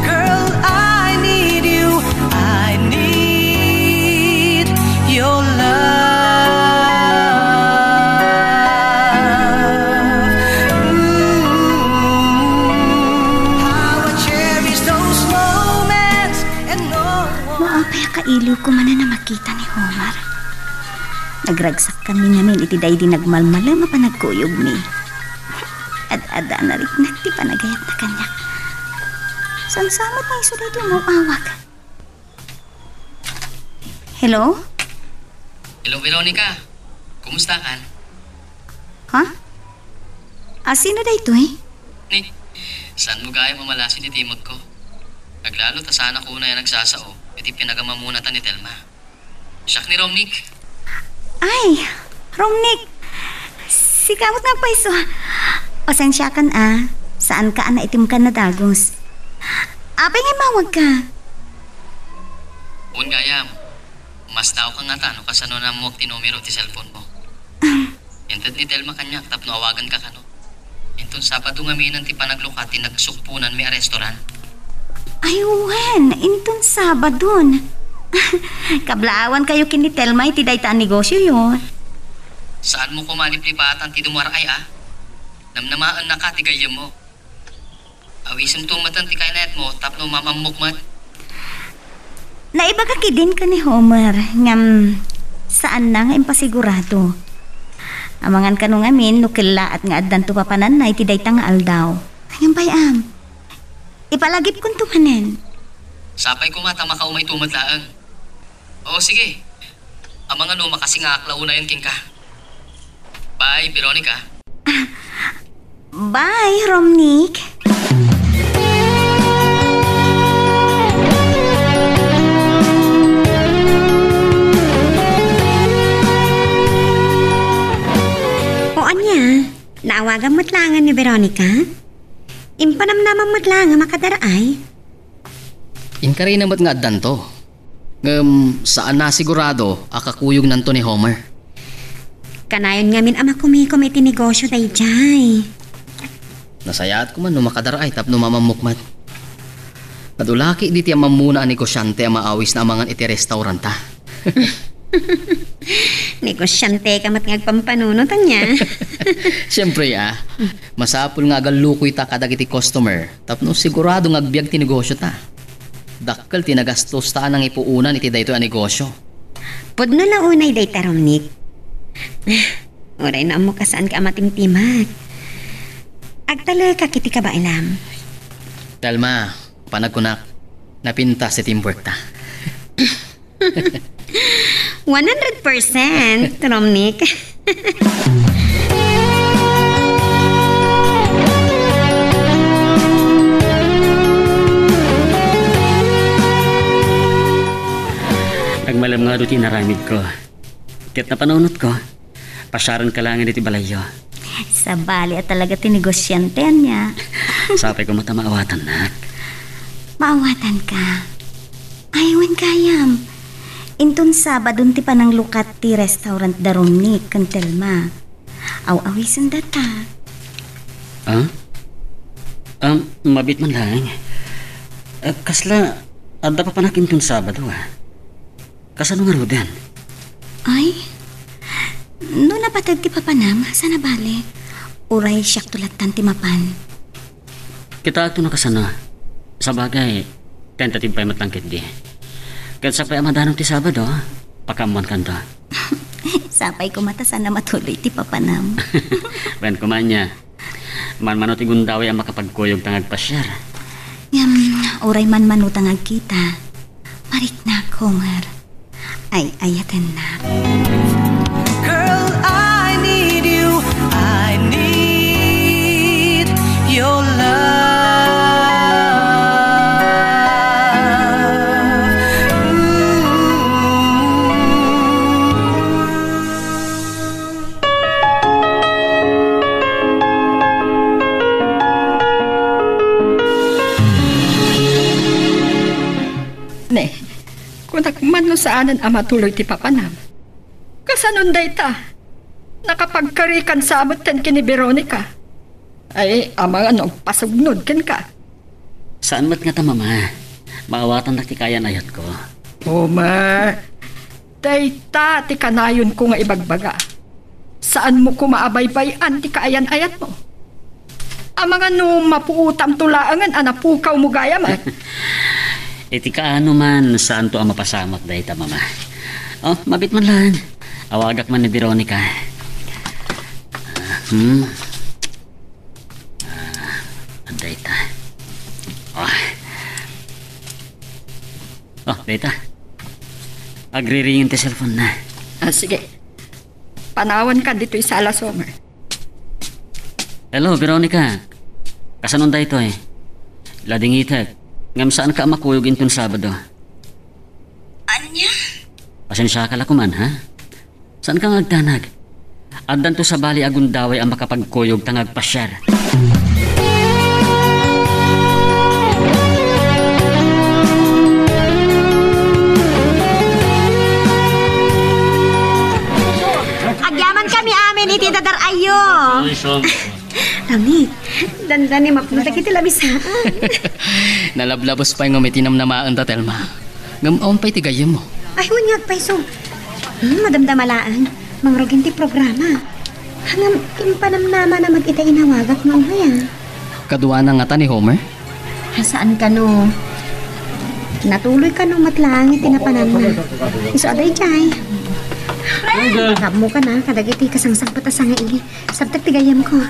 Girl, I need you. I need your love. How I cherish those moments and no one. Maapay kailiw ko man na makita ni Homer. Nagragsak kami ngamin iti day di nagmalmala mapanagkuyog mi. At ada na rin nagti panagayat na kanya. Sansamot na iso dito umawag. Hello? Hello, Veronica. Kumusta ka? Ha? Sino da ito eh? Ni, saan mo gaya mamalasin ni Timot ko? Naglalo ta sana ko na yan nagsasao, iti pinagamamunatan ni Telma. Siyak ni Romnick. Ay, Romnick. Si kamot nga pa iso. Pasensya kan saan ka na itim ka na dagos? Apay nga mawag ka. Un gayam, mas tao ka nga tano kasano na mo tinumero ti cellphone mo. Entet ni Telma kanyak tapno awagan ka kano. Enton Sabado nga minan ti panaglukati nagsukpunan may restaurant. Ay, wen, inton Sabadon. Kablaawan kayo kini Telma iti dayta negosyo yun. Saan mo kumalip-lipatan ti dumaray Namnamaan na ka ti gayam mo. Awisim tumatan ti kainayat mo tapno mamamok mat. Naibaga kidin ka ni Homer ngam saan na nga impasigurado. Amangan ka nung amin nukila at nga addan to papanan na iti dayta nga aldaw. Ngam bayam, Ipalagip kong tumanen. Sapay ko mata makaumay tumadlaang. Oo, sige. Ang mga no makasing aklauna yun king ka. Bye, Veronica. Bye, Romnick. O anya, naawagan matlangan ni Veronica? Impanamnamang matlangan makadaray? Inkari namat nga addan to. Saan na sigurado akakuyog nanto ni Homer? Kanayon ngamin ama kumikom iti negosyo day jay. Nasayaat ko man no makadaray tapno mamamukmat. Kadulaki di ti mamuna ang negosyante ang maawis na amangan iti restauranta. Negosyante ka mat ngagpampanunot niya. Siyempre masapul nga agalukoy ta kadag iti customer tapno sigurado ngagbiag ti negosyo ta. Dakkel tinagastos ta nang ipuunan iti dayto ang negosyo. Pudno launay day taromnik. Oray na mo kasaan ka matimtimag. Agtala ka kiti ka ba ilam? Dalma, panagkunak, napinta si teamwork ta. 100%, Romnick. Nagmalam nga doon tinaramid ko. Ket na panunot ko, pasyaran ka lang iti balayo. Sa bali at talaga tinegosyante niya. Sapay ko mata maawatan, nak. Maawatan ka. Aywan kayam. Intun Sabadon ti panang lukat ti restaurant da Romnick kantelma. Aw-awisan data. Mabit man lang. Kasla, adda pa panakin tun Sabado Kasano nga rodan? Ay, no napatag ti papanam, sana bale. Uray siyak tulatan ti mapan. Kita ito na kasano. Sa bagay, tentative pa matlangkit di. Kat sa pay amadanong ti Sabado, pakamuan kando. Sapay ko mata sana matuloy ti papanam. Ben kumanya. Man-mano ti gundawi ang makapagkuyog tangag pasyar. Uray man-mano tangag kita. Marik na, Homer. Ay, ayaten na. Girl, I need you. I need your love. Ne, kung nakman no saanan ama tuloy ti papanam. Kasanon day ta? Nakapagkarikan sa amot kan kini Veronica. Ay, ama nga pasugnod kan ka. Saan mat nga ta, mama? Maawatan na ti kayan ayat ko. Homer, day ta ti kanayon ko nga ibagbaga. Saan mo ko maabaybayan ti kaayan ayat mo? Ang mga no mapuutam tulaangan anapukaw mo gaya man. Iti kaano man saan to ang mapasamat dahi ta, mama. Oh, mabit man lang. Awagak man ni Veronica. Dahi ta. Dahi ta. Agri-ringin ti cellphone na. Sige. Panawan ka dito sa alas, Homer. Hello, Veronica. Kasanon dahi to Lading itag. Ngam saan ka makuyog intun Sabado? Anya? Pasensya ka lakuman, ha? Saan ka ngagdanag? Addan to sa bali agundaway ang makapagkuyog tangag pasyar. Agyaman kami amin iti dadar ayo. Ramit, dandan ni mapunta kiti labisaan. Nalablabos pa yung umitinam na maan ta, Telma. Gamaon pa'y tigayam mo. Ay, hunyag pa iso. Madamdamalaan, mangrugin ti programa. Hangam impanamnama na mag-ita inawagak mo ngaya. Kaduwa na nga ta ni Homer? Saan ka no? Natuloy ka no matlang itinapanan na. Iso aday jay. Kamo ka na, kadagiti kasangsang patasanga ili. Sabtag tigayam ko.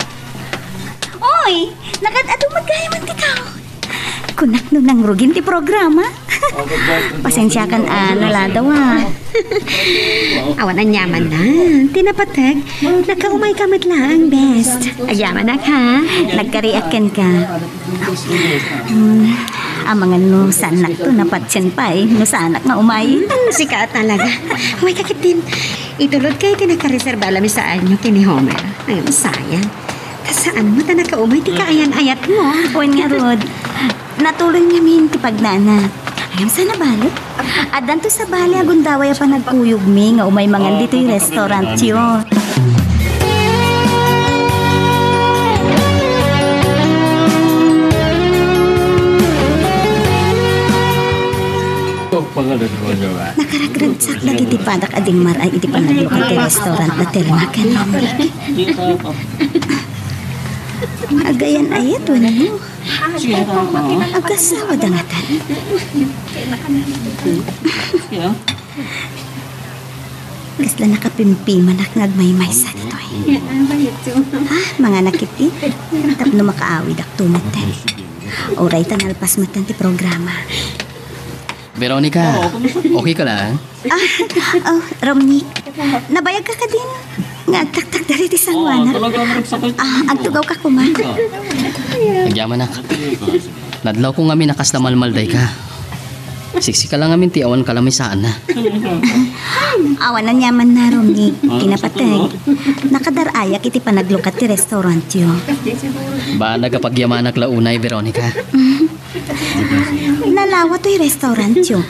Oy, nakadado magayam ang tikaw. kunak no nang rugin ti programa. Pasensya kan naladaw Awan ang yaman na. Tinapatag. Nakaumay ka matlaang best. Agyaman na ka. Nagkariakan ka. Ang mga no sanak to napatsyan pa no sanak na umay. Ang sika talaga. Huwag kakit din. Itulod kayo tinakareserba alam sa anyo kini Homer. Ay, sayang. Saan mo ta nakaumay ti kaayan-ayat mo? Huwag nga, Rod. Natuloy namin ti pagnana. Ayam sana balot. Adan to sa bali agundaway pa nagkuyog mi nga umay mangan dito yung restaurant yun. Nakaragragsak lagi ti padak ading maray iti panaglukal ti restaurant na termakan. Agayan ayat wala mo. Agasawa dangatan. Gasla nakapimpiman ak nagmaymay sa ito mga nakiti. Tapno makaawid ak tumatan. Oray tanalpas matan ti programa. Veronica, okay ka lang? Romney, nabayag ka din. Nga agtak-tak dari ti San Juana. Agtugaw ka kuman. Nagyaman nak. Nadlaw ko ngami nakas na malmalday ka. Siksi ka lang ngamin ti awan kalamisaan na. Awan na nyaman na, Romney. Pinapatag. Nakadarayak iti panaglukat ti restaurant yo. Ba nagapagyamanak launay, Veronica? Nalawa to'y restaurant yo.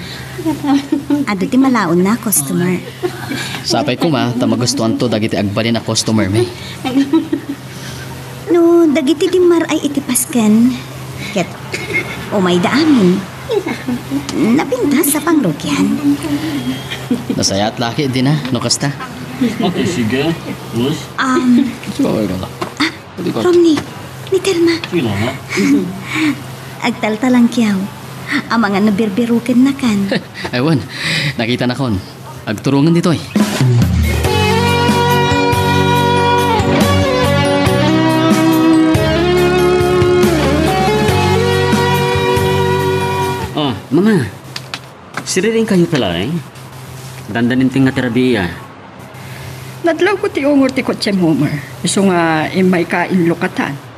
Ado ti malaon na customer. Sapay ko ma, tamagustuhan to dagiti agbalin na customer me. No, dagiti di maray iti pasken. Ket, umay da amin. Napintas sa pangrukyan. Nasaya at laki din na, no kasta? Okay, sige. Plus? Romney, ni Telma. Sige na nga. Agtaltalang kiyaw. Ang mga nabirbirukin na kan. Ewan, nakita na kon. Agturungan dito eh. Oh, mama. Siriring kayo pala eh. Dandanin ting nga terabiya. Nadlaw ko ti ungor ti kotsem Homer. Iso nga imay kain lukatan.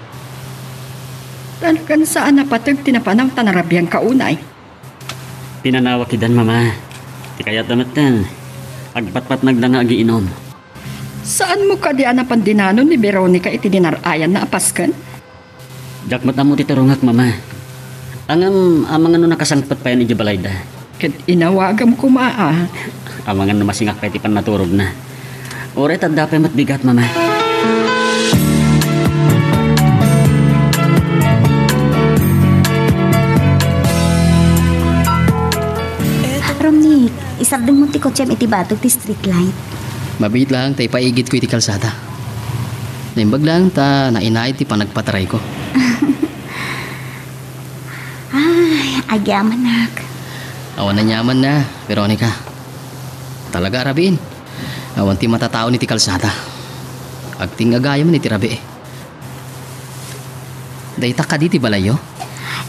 Talagan saan napatag tinapanang tanarabiyang kaunay. Pinanawa kidan, mama. Ti kayat damatan. Agpatpat nagdanga agiinom. Saan mo ka di anapan dinanon ni Veronica iti dinarayan na apaskan? Jakmat na mo ti tarungak, mama. Ang amang ano nakasangpat pa yan ijabalayda. Ket inawagam kumaa. Amang ano masingak pa iti pan naturog na. Oret at dapay matbigat, mama. Romney, isardeng mo ti kotsem iti batog ti street light. Mabit lang, tay paigit ko iti kalsada. Naimbag lang, ta nainay ti panagpataray ko. Ay, agyaman nak. Awan na nyaman na, Veronica. Talaga arabiin. Awan ti matatao ni ti kalsada. Agting agaya man iti rabi eh. Dayta ka di ti balayo?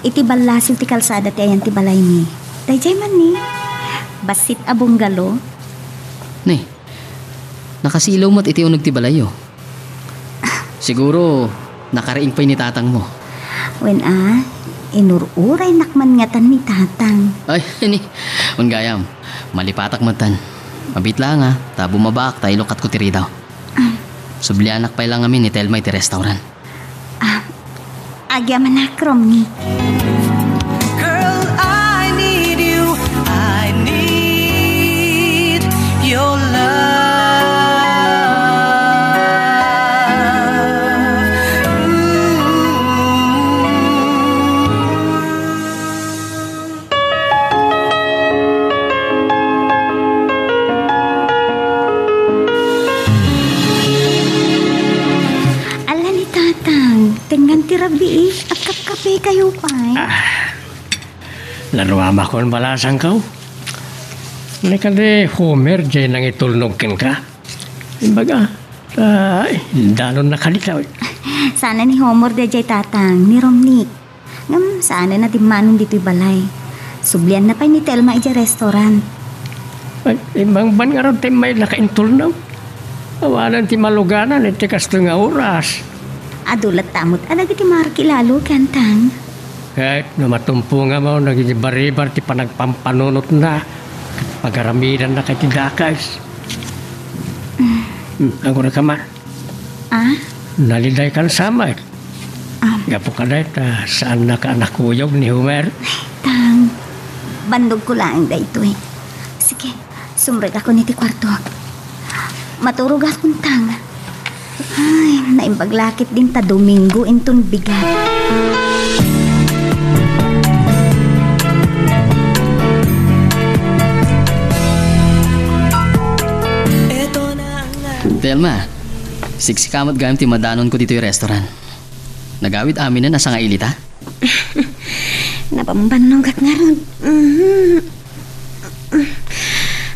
Iti balasil ti kalsada ti ayan ti balay ni. Dayjay man ni. Basit abong galo. Ni, nakasilaw mo't iti unog ti balayo. Siguro, nakariing pa'y ni tatang mo. When inururay nakman ngatan ni tatang. Ay, ini. Unggayam, malipatak matan. Mabit lang ta bumabak tayo lukat ko tiri daw. Sublianak pa'y lang amin ni Telma iti restaurant. Agyaman na, Romney. Girl, I need you. I need your love. Ala ni tatang, tengan ti rabi at kapkape kayo pa. Laruama ko ang balasang ka. Nakade Homer dyan nang itulnogkin ka. Imbaga, dalon na kalikaw. Sana ni Homer de jay tatang, ni Romney. Ngam, saan na timanon dito'y balay. Sublian na pa ni Telma ija restaurant. Ay, ibang ban nga rin tayo may nakaintol na. Awalan ti maluganan at tikas nga oras. Adulat tamot, alag iti marki lalo, kantang. Kahit namatumpo nga mo, nagibaribar ti panagpampanunot na. Pagaramidan na kay tidakas. Ang una ka ma. Ah? Naliday ka sama. Gapo ka na saan na ka anak kuyog ni Homer? Tang, bandog ko lang dito eh. Sige, sumreg ako niti kwarto. Maturog akong tang. Ay, naimbaglakit din ta Domingo inton bigat. Telma, siksikamot gayam ti madanon ko dito yung restaurant. Nagawid amin na nasa nga ilita? Napambanong kat nga ron.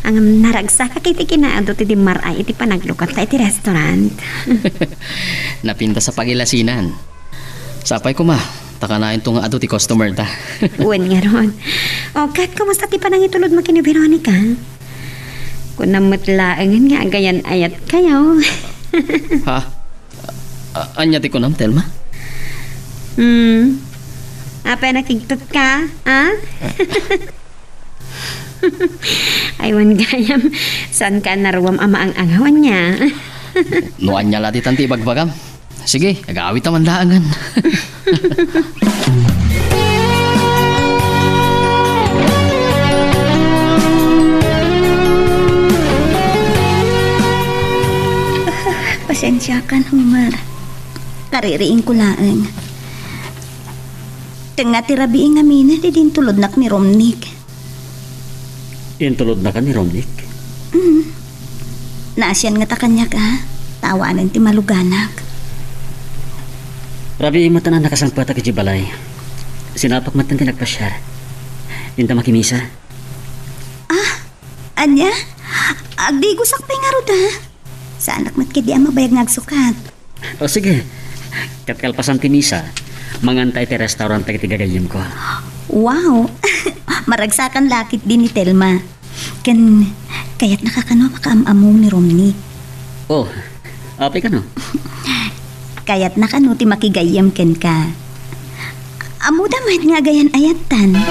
Ang naragsa ka kiti kinaado ti maray iti panaglukat ta iti restaurant. Napinta sa pagilasinan. Sapay ko ma, takanain to nga ado ti customer ta. Uwan nga ron. O kat, kumusta ti panangitulod mo kina Veronica? Kung namutlaangan nga gayan ayat kayo. Ha? Anya ti ko nam, Telma? Apa nakigtot ka? Ha? Aywan gayam, saan ka naruwam ama ang angawan niya? Nuan niya lati tanti bagbagam. Sige, agawit naman daangan. Pasensya kan, Homer. Kaririin ko laang. Tenga tirabiing amin di din tulod nak ni Romnick. Intulod na ka ni Romnick? Naasyan nga ta kanyak ha. Tawanan ti maluganak. Rabi imatan na nakasangpata ka balay. Sinapak matan ti nagpasyar. Inta makimisa. Anya? Agdi gusak pa nga rod ha. Sa anak mat kedi ang mabayag ngagsukat. O sige, katkalpasan ti misa. Mangantay ti restaurant ta iti gagayim ko. Wow! Maragsakan lakit din ni Telma. Kaya't nakakano makaamamong ni Romnick. Oh, apay ka no? Kaya't nakano ti makigayam ken ka. Amo damay nga gayan ayatan.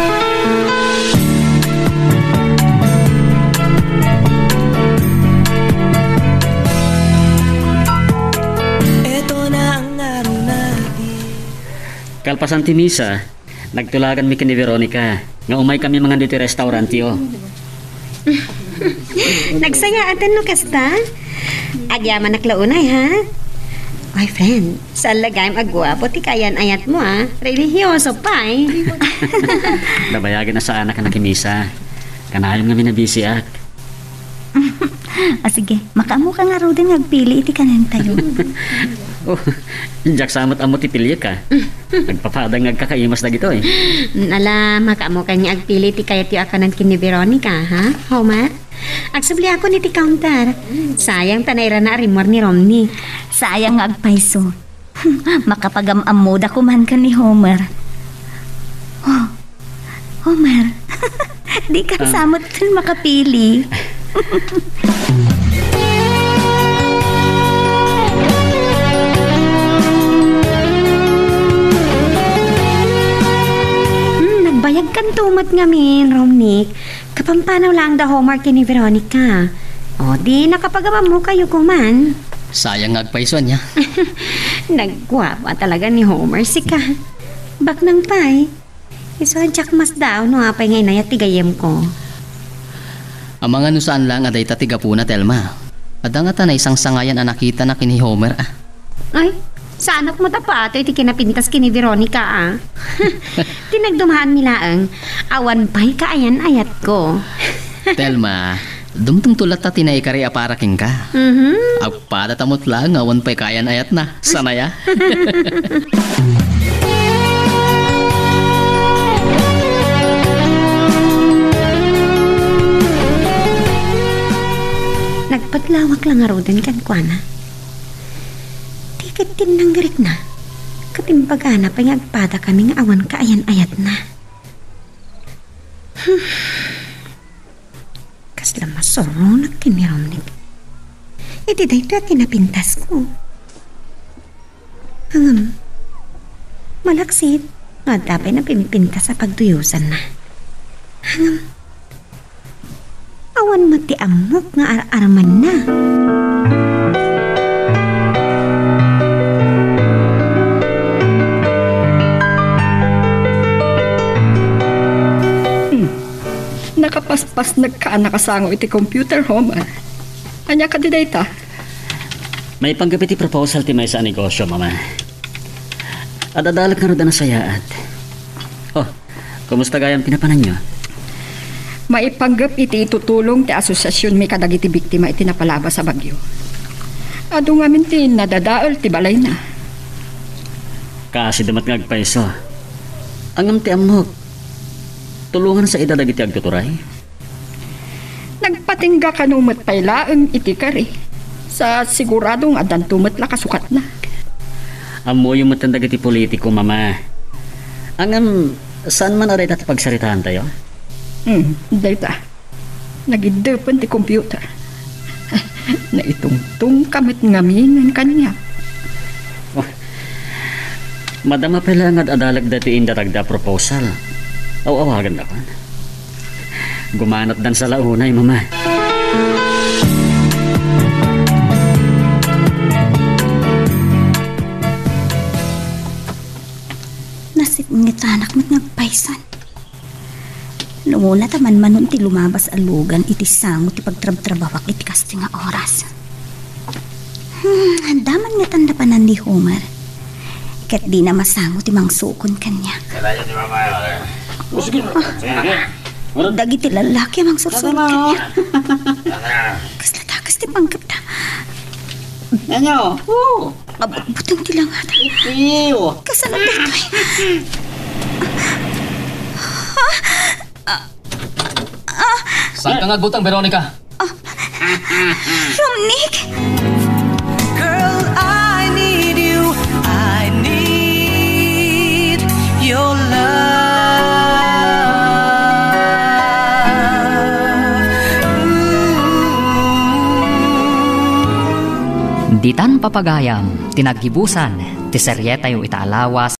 Kalpasan ti misa, nagtulagan mi kini Veronica. Nga umay kami mga dito restaurant yo. Nagsaya atin no kasta? Agyaman naklaunay ha? Ay friend, saan lagay agwapo ti kayan ayat mo ha? Religyoso pa eh. Dabayagin na sa anak na nakimisa. Kanayon nga minabisi ak. Sige, makamu ka nga rodin ngagpili iti kanan tayo. Oh, jak samot amo ti pilya ka. Nagpapadang nagkakaimas na gito eh. Nala, makamo kanya agpili ti kayat yu akanan kini Veronica, ha? Homer? Agsubli ako ni ti counter. Sayang tanayra na rimor ni Romney. Sayang nga agpaiso. Makapagamamoda kuman ka ni Homer. Oh, Homer, di ka samot makapili. Nagbayag kan tumat ngamin, Romnick. Kapampanaw lang da homework ni Veronica. O di nakapagawa mo kayo kuman. Sayang ngagpaiso niya. Nagwapa talaga ni Homer si ka. Bak nang pay. Isadyak mas daw no apay ngay nayat tigayem ko. Ang mga nusaan lang aday tatiga po na, Telma. Ada nga ta na isang sangayan ang nakita na kini Homer Ay, sa anak mo tapato iti kinapintas kini Veronica Tinagdumahan milaang awan pa'y kaayan ayat ko. Telma, dumtong tulat ta tinaikari aparaking ka. Agpada tamot lang awan pa'y kaayan ayat na. Sanaya. Nagpaglawak lang nga rodin kan kwa na. Tiket din nang garit na. Katimbagana pa yung agpada kami nga awan kaayan-ayat na. Kasla masoro nagkiniram ni. Iti dahito at tinapintas ko. Malaksit. Nga tapay na pimipintas sa pagduyusan na. Awan mati amok nga ar-arman na. Nakapaspas nagkaanakasango iti computer home. Anya ka di data? May panggapit ti proposal ti may sa negosyo, mama. Adadalag na rin na sayaat. Oh, kumusta gayang pinapanan nyo? Maipanggap iti itutulong ti asosasyon may kadagiti biktima iti napalaba sa bagyo. Ado nga min ti nadadaol ti balay na. Kasi damat nga agpaiso. Angam ti amok. Tulungan sa idadag iti agtuturay. Nagpatingga kanumat pailaeng iti kari. Sa siguradong adan tumat la kasukat na. Amo yung matandag iti politiko, mama. Angam, saan man aray dati pagsaritahan tayo? Data. Nagidepan ti computer. Na itungtung kamit ngamin ng kanya. Oh, madama pala nga adalag dati indaragda proposal. Awawagan na pa. Gumanat dan sa launay, mama. Nasit ngit anak mo't ngagpaisan. Noong taman manon ti lumabas alugan iti sango ti pagtrab-trabawak iti kasti nga oras. Andaman nga tanda pa nan ni Homer. Kat di na masango ti mangsukon kanya. Dagi ti lalaki amang sursurot kanya. Kaslatakas ti panggap ta. Ano? Butang ti lang ata. Kasanap dito eh. Saan ka nagbutang, Veronica? Romnick! Girl, I need you. I need your love. Ditan papagayam, tinaggibusan, ti seryeta yung itaalawas